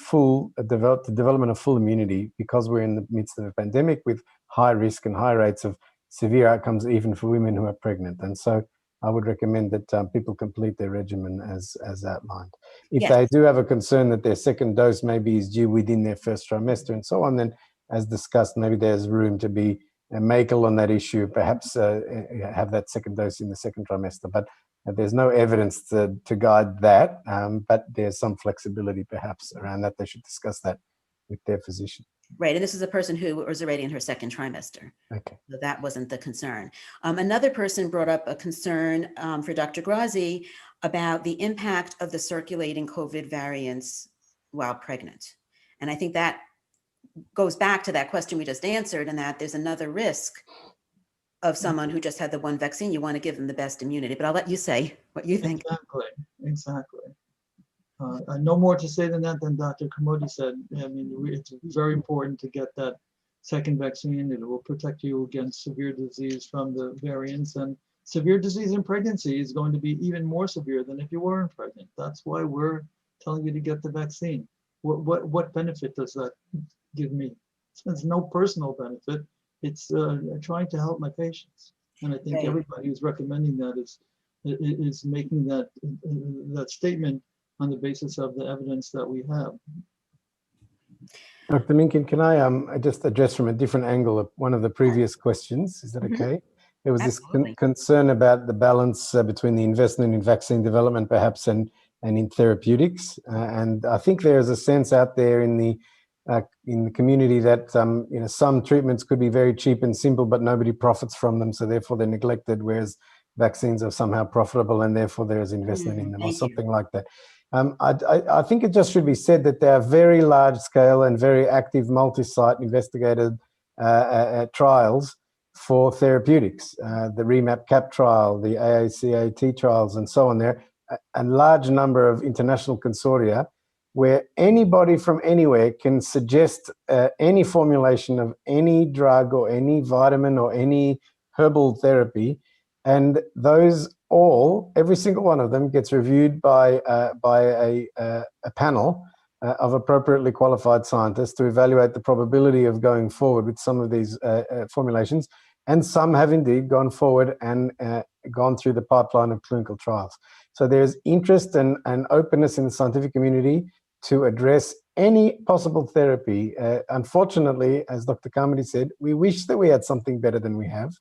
the development of full immunity, because we're in the midst of a pandemic with high risk and high rates of severe outcomes, even for women who are pregnant. And so I would recommend that people complete their regimen as outlined. If they do have a concern that their second dose maybe is due within their first trimester and so on, then as discussed, maybe there's room to be makel on that issue, perhaps have that second dose in the second trimester. But there's no evidence to guide that, but there's some flexibility perhaps around that. They should discuss that with their physician. Right, and this is a person who was already in her second trimester. Okay. So that wasn't the concern. Another person brought up a concern for Dr. Grazi about the impact of the circulating COVID variants while pregnant. And I think that goes back to that question we just answered, and that there's another risk of someone who just had the one vaccine. You want to give them the best immunity, but I'll let you say what you think. Exactly. No more to say than that than Dr. Carmody said. I mean, it's very important to get that second vaccine. It will protect you against severe disease from the variants, and severe disease in pregnancy is going to be even more severe than if you weren't pregnant. That's why we're telling you to get the vaccine. What benefit does that give me? It's no personal benefit. It's trying to help my patients. And I think Right. everybody who's recommending that is making that statement on the basis of the evidence that we have. Dr. Minkin, can I just address from a different angle of one of the previous questions? Is that Mhm. okay? There was Absolutely. this concern about the balance between the investment in vaccine development, perhaps, and in therapeutics. And I think there is a sense out there in the community that some treatments could be very cheap and simple, but nobody profits from them, so therefore they're neglected. Whereas vaccines are somehow profitable, and therefore there is investment in them, or Thank you. something like that. I think it just should be said that there are very large-scale and very active multi-site investigated trials for therapeutics, the ReMap CAP trial, the AACAT trials, and so on. There a large number of international consortia where anybody from anywhere can suggest any formulation of any drug or any vitamin or any herbal therapy, and those every single one of them gets reviewed by a panel of appropriately qualified scientists to evaluate the probability of going forward with some of these formulations, and some have indeed gone forward and gone through the pipeline of clinical trials. So there's interest and openness in the scientific community to address any possible therapy. Unfortunately, as Dr. Carmody said, we wish that we had something better than we have.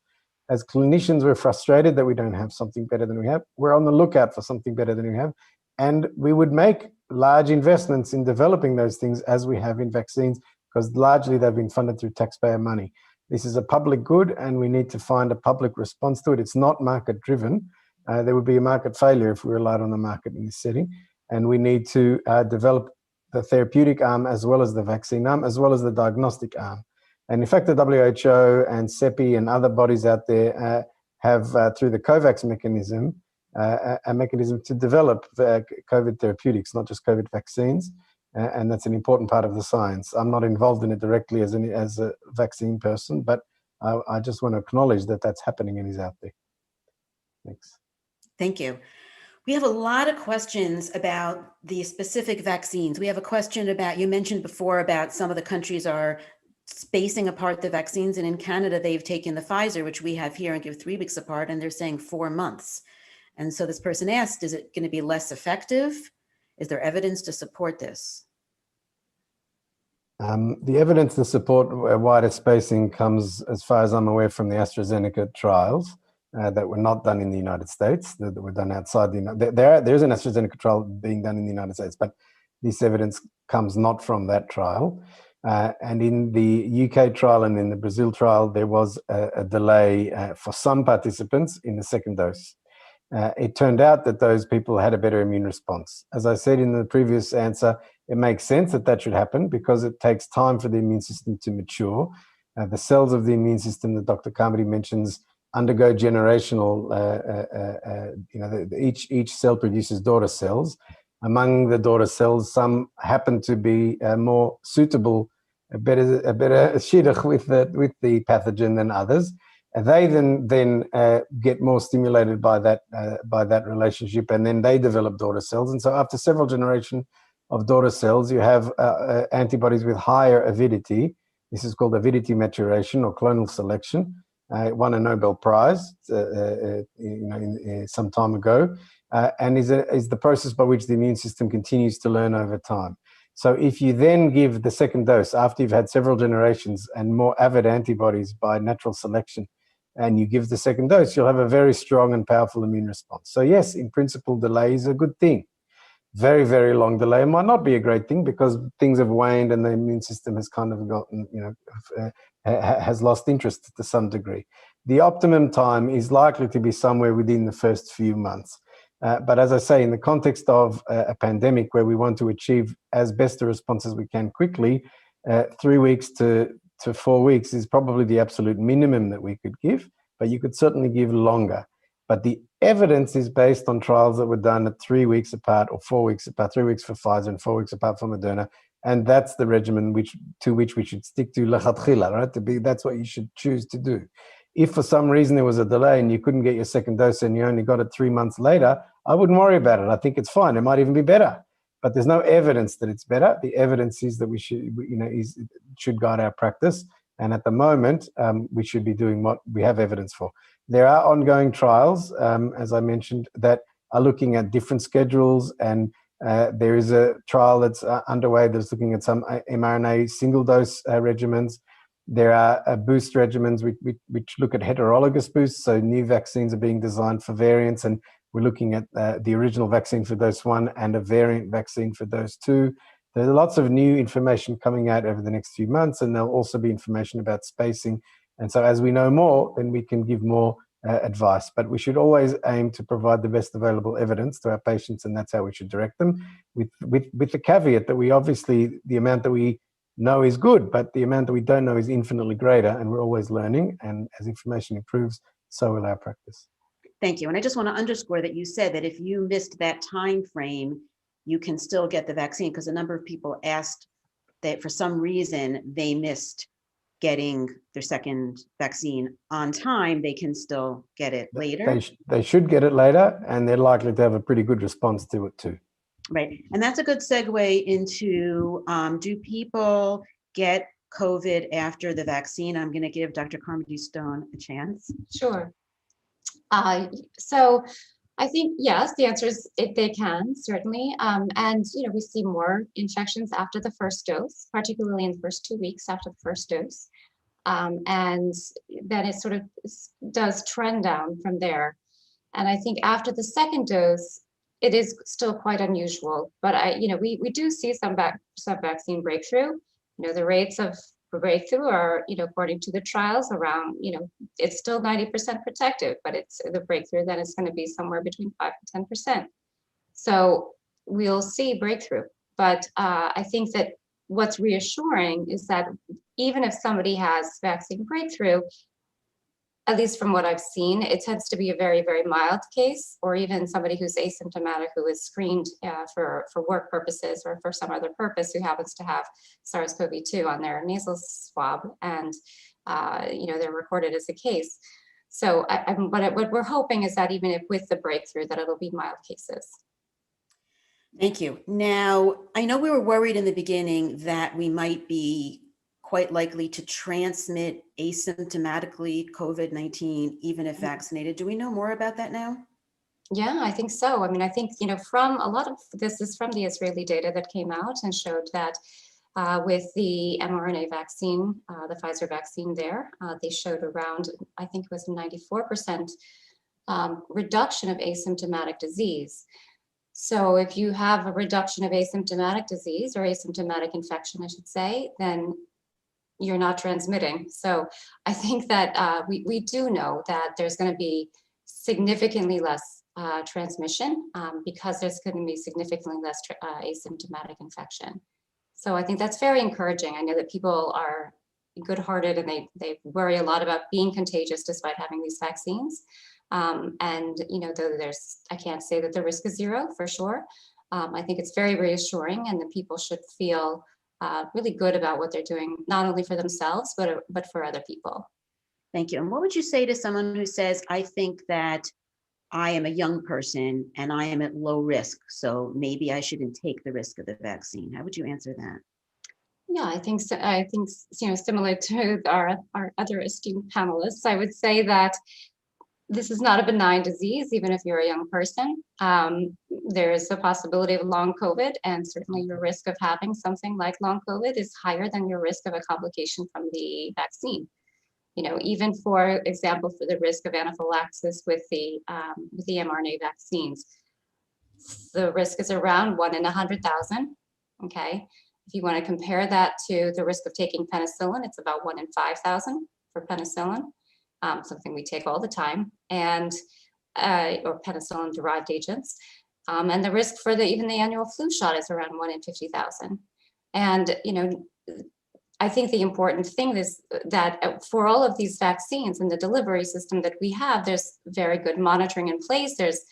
As clinicians, we're frustrated that we don't have something better than we have. We're on the lookout for something better than we have. And we would make large investments in developing those things as we have in vaccines, because largely they've been funded through taxpayer money. This is a public good, and we need to find a public response to it. It's not market driven. There would be a market failure if we relied on the market in this setting. And we need to develop the therapeutic arm as well as the vaccine arm, as well as the diagnostic arm. And in fact, the WHO and CEPI and other bodies out there have, through the COVAX mechanism, a mechanism to develop COVID therapeutics, not just COVID vaccines. And that's an important part of the science. I'm not involved in it directly as a vaccine person, but I just want to acknowledge that that's happening and is out there. Thanks. Thank you. We have a lot of questions about the specific vaccines. We have a question about, you mentioned before about some of the countries are spacing apart the vaccines, and in Canada, they've taken the Pfizer, which we have here, and give 3 weeks apart, and they're saying 4 months. And so this person asked, is it going to be less effective? Is there evidence to support this? The evidence to support wider spacing comes, as far as I'm aware, from the AstraZeneca trials that were not done in the United States, that were done outside the United States. There's an AstraZeneca trial being done in the United States, but this evidence comes not from that trial. And in the UK trial and in the Brazil trial, there was a delay for some participants in the second dose. It turned out that those people had a better immune response. As I said in the previous answer, it makes sense that that should happen because it takes time for the immune system to mature. The cells of the immune system that Dr. Carmody mentions undergo generational, each cell produces daughter cells. Among the daughter cells, some happen to be more suitable, a better shidduch with the pathogen than others. They then get more stimulated by that relationship, and then they develop daughter cells. And so after several generations of daughter cells, you have antibodies with higher avidity. This is called avidity maturation or clonal selection. It won a Nobel Prize some time ago, and is the process by which the immune system continues to learn over time. So if you then give the second dose after you've had several generations and more avid antibodies by natural selection, and you give the second dose, you'll have a very strong and powerful immune response. So yes, in principle, delay is a good thing. Very, very long delay might not be a great thing because things have waned and the immune system has kind of gotten, has lost interest to some degree. The optimum time is likely to be somewhere within the first few months. But as I say, in the context of a pandemic where we want to achieve as best a response as we can quickly, 3 weeks to 4 weeks is probably the absolute minimum that we could give, but you could certainly give longer. But the evidence is based on trials that were done at 3 weeks apart or 4 weeks apart, 3 weeks for Pfizer and 4 weeks apart for Moderna. And that's the regimen to which we should stick to lechatchila, right? That's what you should choose to do. If for some reason there was a delay and you couldn't get your second dose and you only got it 3 months later, I wouldn't worry about it. I think it's fine. It might even be better. But there's no evidence that it's better. The evidence is that we should, should guide our practice. And at the moment, we should be doing what we have evidence for. There are ongoing trials, as I mentioned, that are looking at different schedules, and there is a trial that's underway that's looking at some mRNA single-dose regimens. There are boost regimens which look at heterologous boosts, so new vaccines are being designed for variants, and we're looking at the original vaccine for dose 1 and a variant vaccine for dose 2. There's lots of new information coming out over the next few months, and there'll also be information about spacing. And so as we know more, then we can give more advice. But we should always aim to provide the best available evidence to our patients, and that's how we should direct them, with the caveat that we obviously, the amount that we know is good, but the amount that we don't know is infinitely greater, and we're always learning. And as information improves, so will our practice. Thank you. And I just want to underscore that you said that if you missed that time frame, you can still get the vaccine, because a number of people asked that for some reason they missed getting their second vaccine on time. They can still get it later. They should get it later, and they're likely to have a pretty good response to it too. Right. And that's a good segue into, do people get COVID after the vaccine? I'm going to give Dr. Carmody Stone a chance. Sure. So I think, yes, the answer is they can, certainly. And, we see more infections after the first dose, particularly in the first 2 weeks after the first dose. And then it sort of does trend down from there. And I think after the second dose, it is still quite unusual. But we do see some vaccine breakthrough. The rates of breakthrough are, according to the trials, around, it's still 90% protective, but it's the breakthrough then is going to be somewhere between 5 to 10%. So we'll see breakthrough. But I think that what's reassuring is that even if somebody has vaccine breakthrough, at least from what I've seen, it tends to be a very, very mild case, or even somebody who's asymptomatic who is screened for work purposes or for some other purpose, who happens to have SARS-CoV-2 on their nasal swab, and they're recorded as a case. So what we're hoping is that even if with the breakthrough, that it'll be mild cases. Thank you. Now, I know we were worried in the beginning that we might be quite likely to transmit asymptomatically COVID-19, even if vaccinated. Do we know more about that now? Yeah, I think so. I mean, I think, from a lot of this is from the Israeli data that came out and showed that with the mRNA vaccine, the Pfizer vaccine there, they showed around, I think it was 94% reduction of asymptomatic disease. So if you have a reduction of asymptomatic disease, or asymptomatic infection, I should say, then you're not transmitting. So I think that we do know that there's going to be significantly less transmission because there's going to be significantly less asymptomatic infection. So I think that's very encouraging. I know that people are good-hearted and they worry a lot about being contagious despite having these vaccines. And though I can't say that the risk is zero for sure. I think it's very reassuring, and that people should feel really good about what they're doing, not only for themselves, but for other people. Thank you. And what would you say to someone who says, I think that I am a young person and I am at low risk, so maybe I shouldn't take the risk of the vaccine? How would you answer that? Yeah, I think so. I think, similar to our other esteemed panelists, I would say that this is not a benign disease, even if you're a young person. There is a possibility of long COVID, and certainly your risk of having something like long COVID is higher than your risk of a complication from the vaccine. Even for example, for the risk of anaphylaxis with the mRNA vaccines, the risk is around 1 in 100,000. Okay, if you want to compare that to the risk of taking penicillin, it's about 1 in 5,000 for penicillin. Something we take all the time, and or penicillin-derived agents. And the risk for even the annual flu shot is around 1 in 50,000. And I think the important thing is that for all of these vaccines and the delivery system that we have, there's very good monitoring in place. There's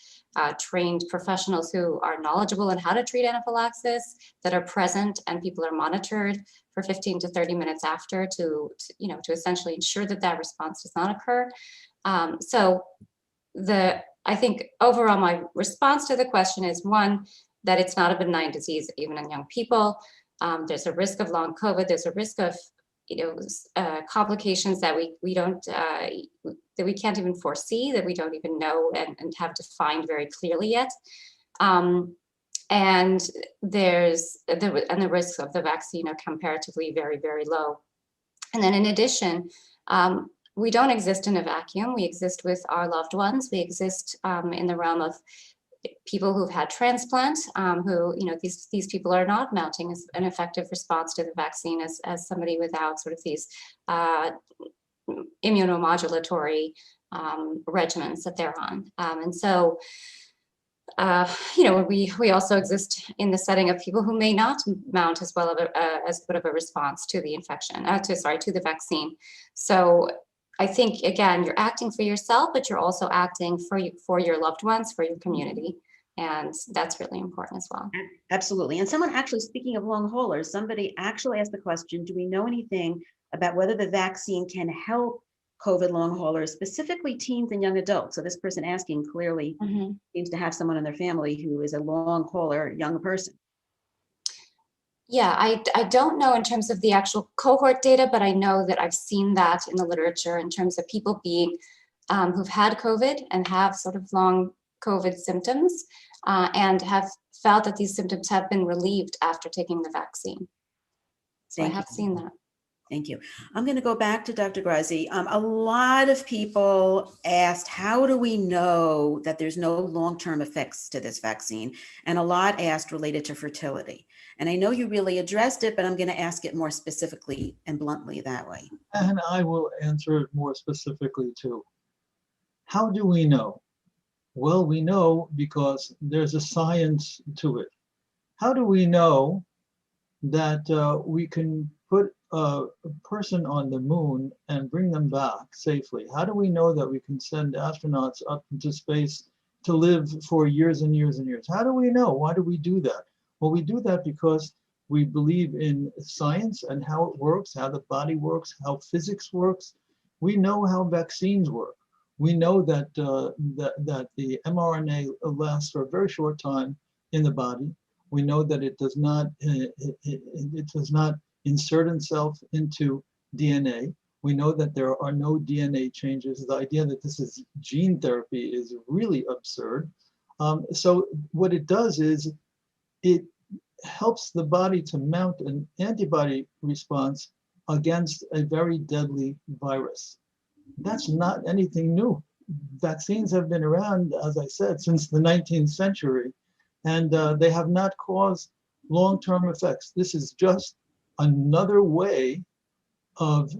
trained professionals who are knowledgeable in how to treat anaphylaxis, that are present, and people are monitored for 15 to 30 minutes after to essentially ensure that that response does not occur. I think overall my response to the question is, one, that it's not a benign disease even in young people. There's a risk of long COVID. There's a risk of complications that we don't that we can't even foresee, that we don't even know and have defined very clearly yet. And the risks of the vaccine are comparatively very, very low. And then in addition, we don't exist in a vacuum. We exist with our loved ones. We exist in the realm of people who've had transplants, who, these people are not mounting an effective response to the vaccine as somebody without sort of these immunomodulatory regimens that they're on. And so, we also exist in the setting of people who may not mount as well of as good of a response to the infection, to the vaccine. So I think, again, you're acting for yourself, but you're also acting for your loved ones, for your community. And that's really important as well. Absolutely. And someone actually, speaking of long haulers, somebody actually asked the question, do we know anything about whether the vaccine can help COVID long haulers, specifically teens and young adults? So this person asking clearly seems to have someone in their family who is a long hauler, young person. Yeah, I don't know in terms of the actual cohort data, but I know that I've seen that in the literature in terms of people being who've had COVID and have sort of long COVID symptoms and have felt that these symptoms have been relieved after taking the vaccine. So I have seen that. Thank you. I'm going to go back to Dr. Grazi. A lot of people asked, how do we know that there's no long-term effects to this vaccine? And a lot asked related to fertility. And I know you really addressed it, but I'm going to ask it more specifically and bluntly that way. And I will answer it more specifically too. How do we know? Well, we know because there's a science to it. How do we know that we can put a person on the moon and bring them back safely? How do we know that we can send astronauts up into space to live for years and years and years? How do we know? Why do we do that? Well, we do that because we believe in science and how it works, how the body works, how physics works. We know how vaccines work. We know that that the mRNA lasts for a very short time in the body. We know that it does not insert itself into DNA. We know that there are no DNA changes. The idea that this is gene therapy is really absurd. So what it does is it helps the body to mount an antibody response against a very deadly virus. That's not anything new. Vaccines have been around, as I said, since the 19th century, and they have not caused long-term effects. This is just another way of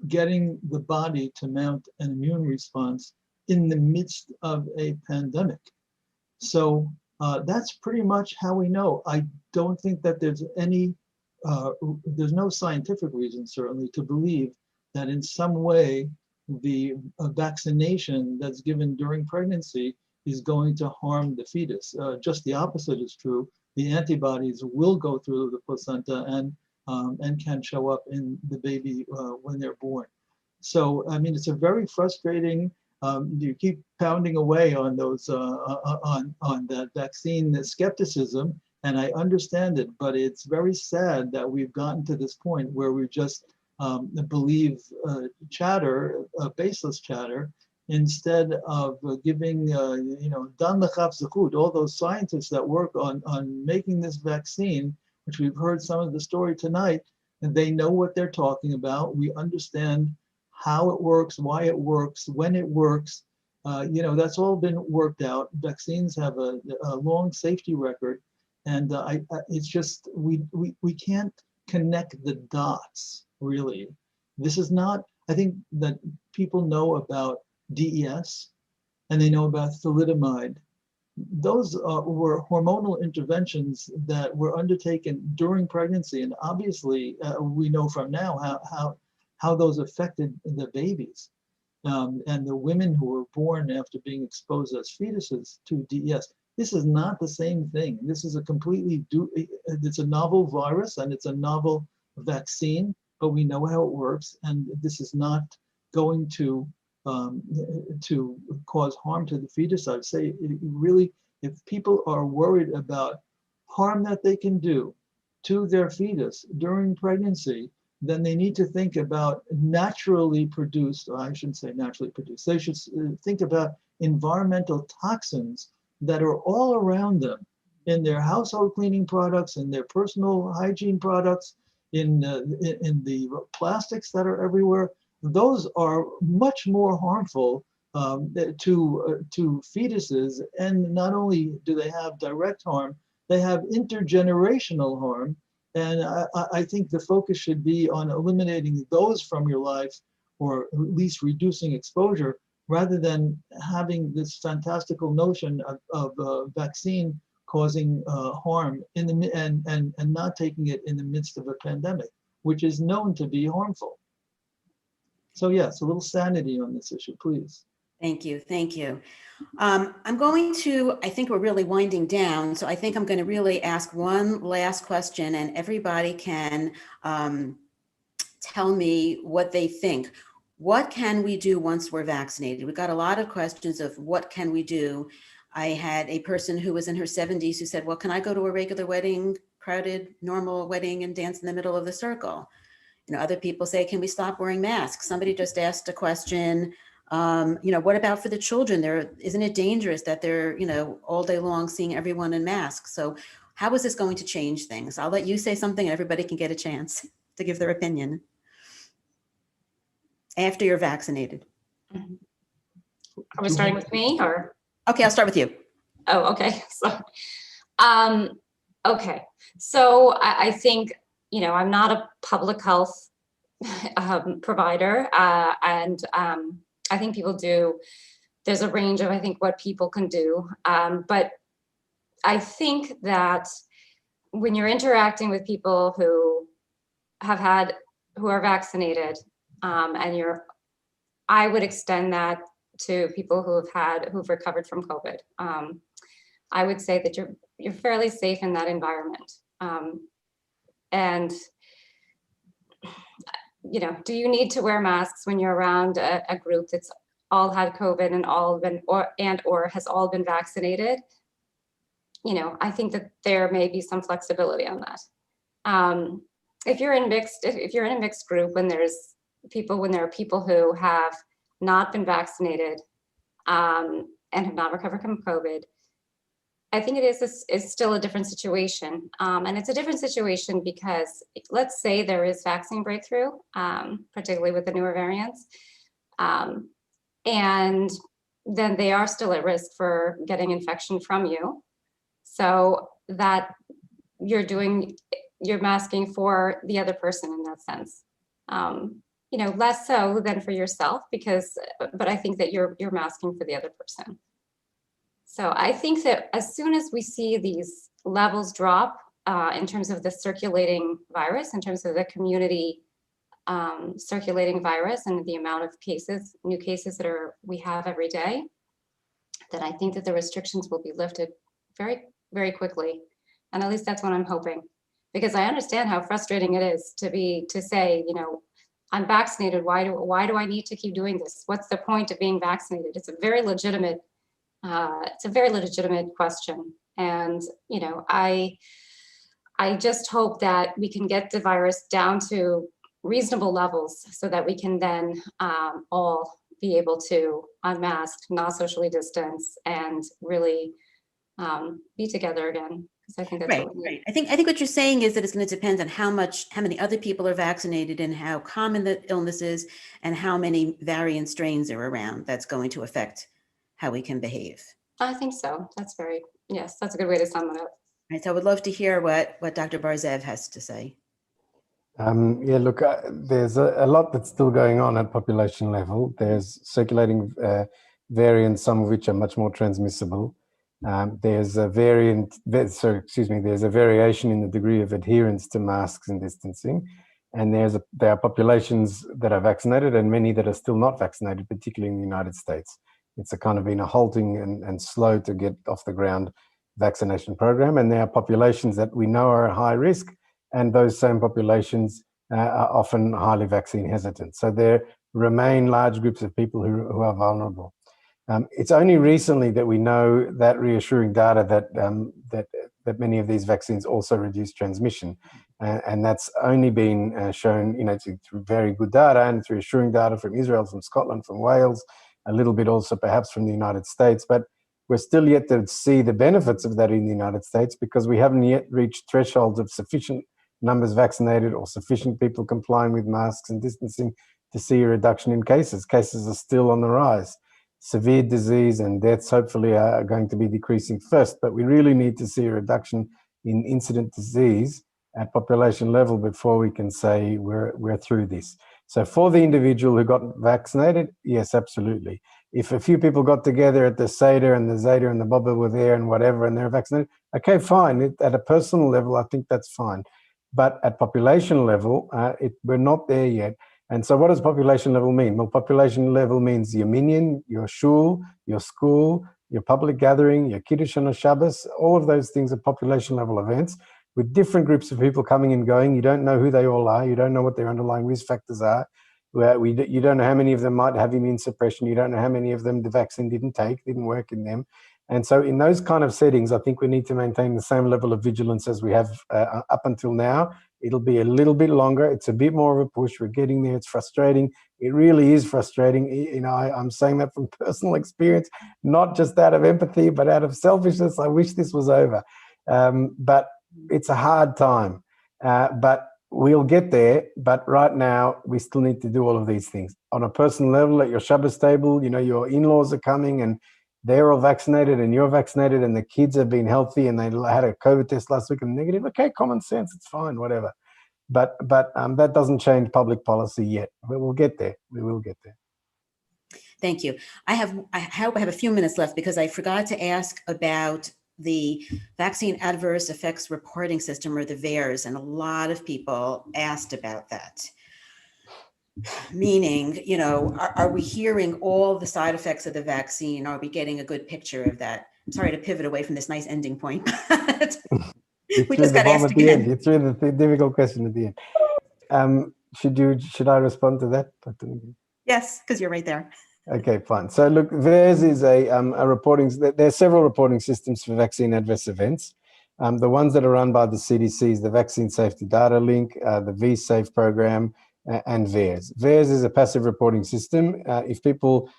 getting the body to mount an immune response in the midst of a pandemic. So that's pretty much how we know. I don't think that there's there's no scientific reason, certainly, to believe that in some way the vaccination that's given during pregnancy is going to harm the fetus. Just the opposite is true. The antibodies will go through the placenta and can show up in the baby when they're born. So, I mean, it's a very frustrating, you keep pounding away on those, on that vaccine skepticism, and I understand it, but it's very sad that we've gotten to this point where we just believe chatter, baseless chatter, instead of giving, dan lechaf zechut, all those scientists that work on making this vaccine, which we've heard some of the story tonight, and they know what they're talking about. We understand how it works, why it works, when it works. That's all been worked out. Vaccines have a long safety record, and it's just we can't connect the dots, really. This is not, I think that people know about DES and they know about thalidomide. Those were hormonal interventions that were undertaken during pregnancy, and obviously we know from now how those affected the babies. and the women who were born after being exposed as fetuses to DES. This is not the same thing. This is a completely, it's a novel virus and it's a novel vaccine, but we know how it works, and this is not going to cause harm to the fetus. I'd say really, if people are worried about harm that they can do to their fetus during pregnancy, then they need to think about naturally produced, or I shouldn't say naturally produced, they should think about environmental toxins that are all around them in their household cleaning products, in their personal hygiene products, in the plastics that are everywhere. Those are much more harmful to fetuses, and not only do they have direct harm, they have intergenerational harm. And I think the focus should be on eliminating those from your life, or at least reducing exposure, rather than having this fantastical notion of vaccine causing harm in the and not taking it in the midst of a pandemic, which is known to be harmful. So yes, a little sanity on this issue, please. Thank you. Thank you. I'm going to, I think we're really winding down, so I think I'm going to really ask one last question, and everybody can tell me what they think. What can we do once we're vaccinated? We got a lot of questions of what can we do. I had a person who was in her 70s who said, well, can I go to a regular wedding, crowded, normal wedding, and dance in the middle of the circle? You know, other people say, can we stop wearing masks? Somebody just asked a question, you know, what about for the children? Isn't it dangerous that they're, you know, all day long seeing everyone in masks? So how is this going to change things? I'll let you say something and everybody can get a chance to give their opinion after you're vaccinated. Are we starting with me, or? Okay, I'll start with you. Oh, okay. So, okay. So I think, you know, I'm not a public health provider, and I think people do, there's a range of, I think, what people can do. But I think that when you're interacting with people who are vaccinated, and I would extend that to people who've recovered from COVID. I would say that you're fairly safe in that environment. And you know, do you need to wear masks when you're around a group that's all had COVID and or has all been vaccinated? You know, I think that there may be some flexibility on that. If you're in a mixed group, when there are people who have not been vaccinated and have not recovered from COVID, I think it is still a different situation. And it's a different situation because let's say there is vaccine breakthrough, particularly with the newer variants, and then they are still at risk for getting infection from you. So that you're masking for the other person in that sense. You know, less so than for yourself, but I think that you're masking for the other person. So I think that as soon as we see these levels drop in terms of the circulating virus, in terms of the community circulating virus and the amount of cases, new cases that we have every day, then I think that the restrictions will be lifted very, very quickly. And at least that's what I'm hoping, because I understand how frustrating it is to say, you know, I'm vaccinated. Why do I need to keep doing this? What's the point of being vaccinated? It's a very legitimate question. And, you know, I just hope that we can get the virus down to reasonable levels so that we can then all be able to unmask, not socially distance, and really be together again. Because I think that's right. I think what you're saying is that it's going to depend on how many other people are vaccinated and how common the illness is and how many variant strains are around. That's going to affect how we can behave. I think so. Yes, that's a good way to sum it up. Right, so I would love to hear what Dr. Bar Zeev has to say. Yeah, look, there's a lot that's still going on at population level. There's circulating variants, some of which are much more transmissible. There's a variation in the degree of adherence to masks and distancing. And there are populations that are vaccinated and many that are still not vaccinated, particularly in the United States. It's a kind of been a halting and slow to get off the ground vaccination program. And there are populations that we know are at high risk, and those same populations are often highly vaccine hesitant. So there remain large groups of people who are vulnerable. It's only recently that we know that reassuring data that many of these vaccines also reduce transmission, and that's only been shown, through very good data and through reassuring data from Israel, from Scotland, from Wales, a little bit also perhaps from the United States. But we're still yet to see the benefits of that in the United States, because we haven't yet reached thresholds of sufficient numbers vaccinated or sufficient people complying with masks and distancing to see a reduction in cases. Cases are still on the rise. Severe disease and deaths hopefully are going to be decreasing first, but we really need to see a reduction in incident disease at population level before we can say we're through this. So for the individual who got vaccinated, yes, absolutely. If a few people got together at the Seder and the Zeder and the Baba were there and whatever, and they're vaccinated, okay, fine. At a personal level, I think that's fine. But at population level, we're not there yet. And so what does population level mean? Well, population level means your minyan, your shul, your school, your public gathering, your kiddush on a Shabbos. All of those things are population level events with different groups of people coming and going. You don't know who they all are. You don't know what their underlying risk factors are. You don't know how many of them might have immune suppression. You don't know how many of them the vaccine didn't work in them. And so in those kind of settings, I think we need to maintain the same level of vigilance as we have up until now. It'll be a little bit longer. It's a bit more of a push. We're getting there. It's frustrating. It really is frustrating. I'm saying that from personal experience, not just out of empathy, but out of selfishness. I wish this was over. But it's a hard time. But we'll get there. But right now, we still need to do all of these things. On a personal level, at your Shabbos table, your in-laws are coming and they're all vaccinated and you're vaccinated and the kids have been healthy and they had a COVID test last week and negative. Okay, common sense, it's fine, whatever. But that doesn't change public policy yet. We'll get there. We will get there. Thank you. I hope I have a few minutes left because I forgot to ask about the Vaccine Adverse Effects Reporting System, or the VAERS, and a lot of people asked about that. Meaning, are we hearing all the side effects of the vaccine? Are we getting a good picture of that? I'm sorry to pivot away from this nice ending point. We just got asked again. It's really the difficult question at the end. Should I respond to that? Yes, because you're right there. Okay, fine. So look, VAERS is a reporting. There are several reporting systems for vaccine adverse events. The ones that are run by the CDC is the Vaccine Safety Data Link, the VSafe program, and VAERS. VAERS is a passive reporting system. If people,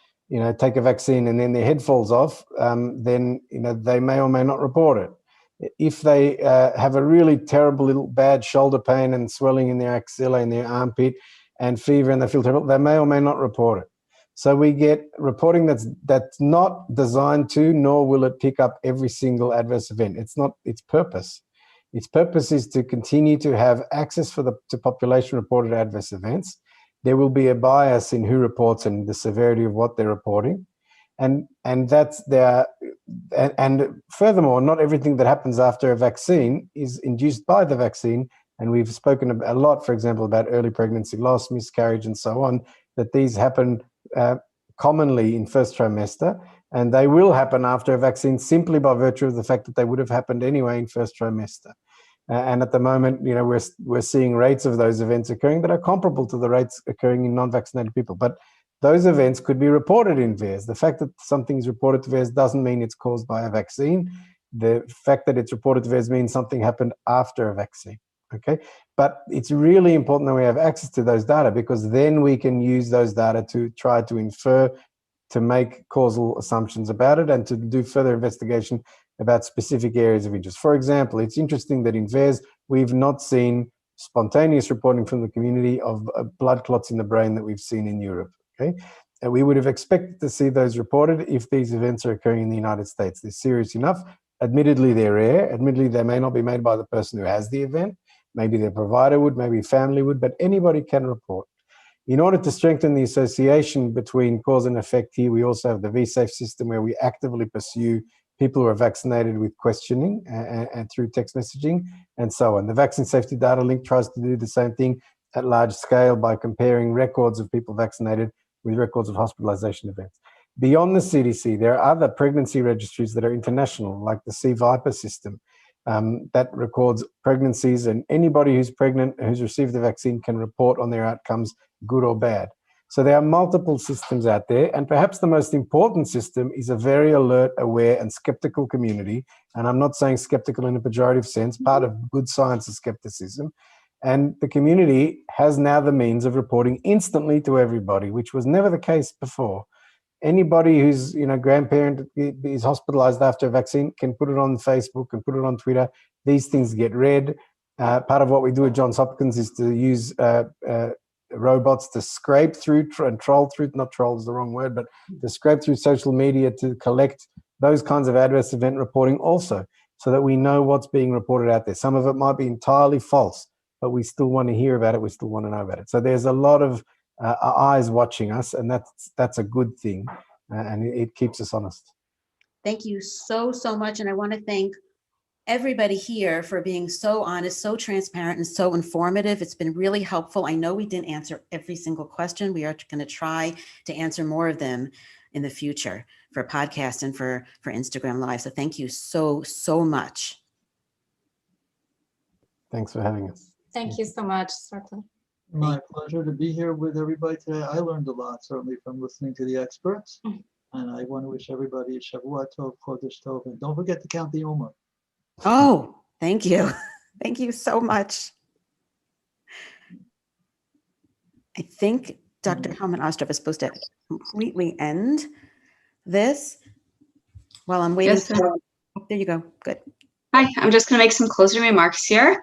take a vaccine and then their head falls off, then they may or may not report it. If they have a really terrible little bad shoulder pain and swelling in their axilla, in their armpit, and fever, and they feel terrible, they may or may not report it. So we get reporting that's not designed to, nor will it pick up every single adverse event. It's not its purpose. Its purpose is to continue to have access to population-reported adverse events. There will be a bias in who reports and the severity of what they're reporting, and that's there. And furthermore, not everything that happens after a vaccine is induced by the vaccine. And we've spoken a lot, for example, about early pregnancy loss, miscarriage, and so on. That these happen commonly in first trimester, and they will happen after a vaccine simply by virtue of the fact that they would have happened anyway in first trimester. And at the moment, we're seeing rates of those events occurring that are comparable to the rates occurring in non-vaccinated people. But those events could be reported in VAERS. The fact that something's reported to VAERS doesn't mean it's caused by a vaccine. The fact that it's reported to VAERS means something happened after a vaccine. Okay, but it's really important that we have access to those data, because then we can use those data to try to infer, to make causal assumptions about it, and to do further investigation about specific areas of interest. For example, it's interesting that in VAERS, we've not seen spontaneous reporting from the community of blood clots in the brain that we've seen in Europe. Okay, and we would have expected to see those reported if these events are occurring in the United States. They're serious enough. Admittedly, they're rare. Admittedly, they may not be made by the person who has the event. Maybe their provider would, maybe family would, but anybody can report. In order to strengthen the association between cause and effect here, we also have the VSafe system where we actively pursue people who are vaccinated with questioning and through text messaging and so on. The Vaccine Safety Data Link tries to do the same thing. at large scale by comparing records of people vaccinated with records of hospitalization events. Beyond the CDC, there are other pregnancy registries that are international, like the CVIPA system, that records pregnancies, and anybody who's pregnant who's received the vaccine can report on their outcomes, good or bad. So there are multiple systems out there, and perhaps the most important system is a very alert, aware, and skeptical community. And I'm not saying skeptical in a pejorative sense. Part of good science is skepticism. And the community has now the means of reporting instantly to everybody, which was never the case before. Anybody who's, grandparent is hospitalized after a vaccine can put it on Facebook and put it on Twitter. These things get read. Part of what we do at Johns Hopkins is to use robots to scrape through and troll through, not troll is the wrong word, but to scrape through social media to collect those kinds of adverse event reporting also, so that we know what's being reported out there. Some of it might be entirely false, but we still want to hear about it. We still want to know about it. So there's a lot of eyes watching us, and that's a good thing, and it keeps us honest. Thank you so much. And I want to thank everybody here for being so honest, so transparent, and so informative. It's been really helpful. I know we didn't answer every single question. We are going to try to answer more of them in the future for podcast and for Instagram Live. So thank you so much. Thanks for having us. Thank you so much, Circulating. My pleasure to be here with everybody today. I learned a lot, certainly, from listening to the experts. And I want to wish everybody a Shavua Tov, Chodesh Tov, and don't forget to count the Omer. Oh, thank you. Thank you so much. I think Dr. Helman Ostrov is supposed to completely end this while I'm waiting. Yes, Oh, there you go. Good. Hi, I'm just going to make some closing remarks here.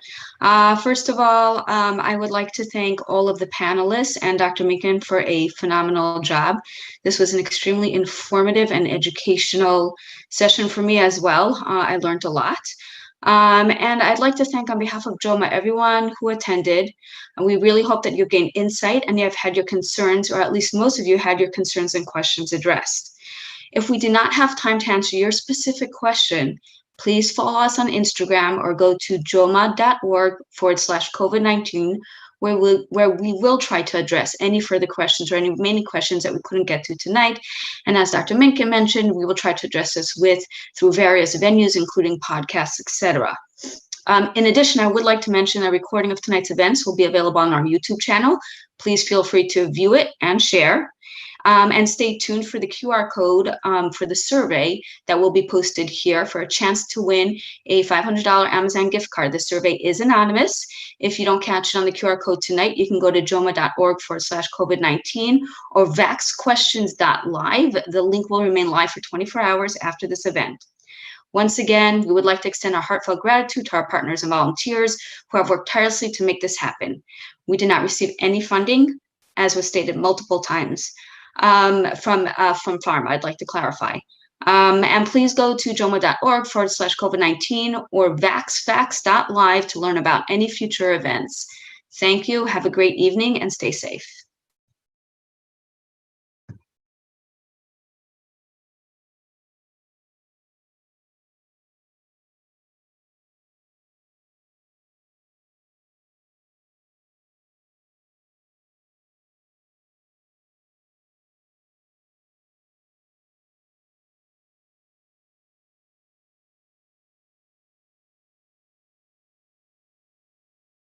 First of all, I would like to thank all of the panelists and Dr. Minkin for a phenomenal job. This was an extremely informative and educational session for me as well. I learned a lot. And I'd like to thank on behalf of JOMA everyone who attended. And we really hope that you gained insight and you have had your concerns, or at least most of you had your concerns and questions addressed. If we did not have time to answer your specific question, please follow us on Instagram or go to joma.org/COVID-19, where we will try to address any further questions or any remaining questions that we couldn't get to tonight. And as Dr. Minkin mentioned, we will try to address this through various venues, including podcasts, etc. In addition, I would like to mention a recording of tonight's events will be available on our YouTube channel. Please feel free to view it and share. And stay tuned for the QR code for the survey that will be posted here for a chance to win a $500 Amazon gift card. The survey is anonymous. If you don't catch it on the QR code tonight, you can go to joma.org/COVID-19 or vaxquestions.live. The link will remain live for 24 hours after this event. Once again, we would like to extend our heartfelt gratitude to our partners and volunteers who have worked tirelessly to make this happen. We did not receive any funding, as was stated multiple times. From pharma, I'd like to clarify. And please go to joma.org/COVID-19 or vaxfacts.live to learn about any future events. Thank you. Have a great evening and stay safe.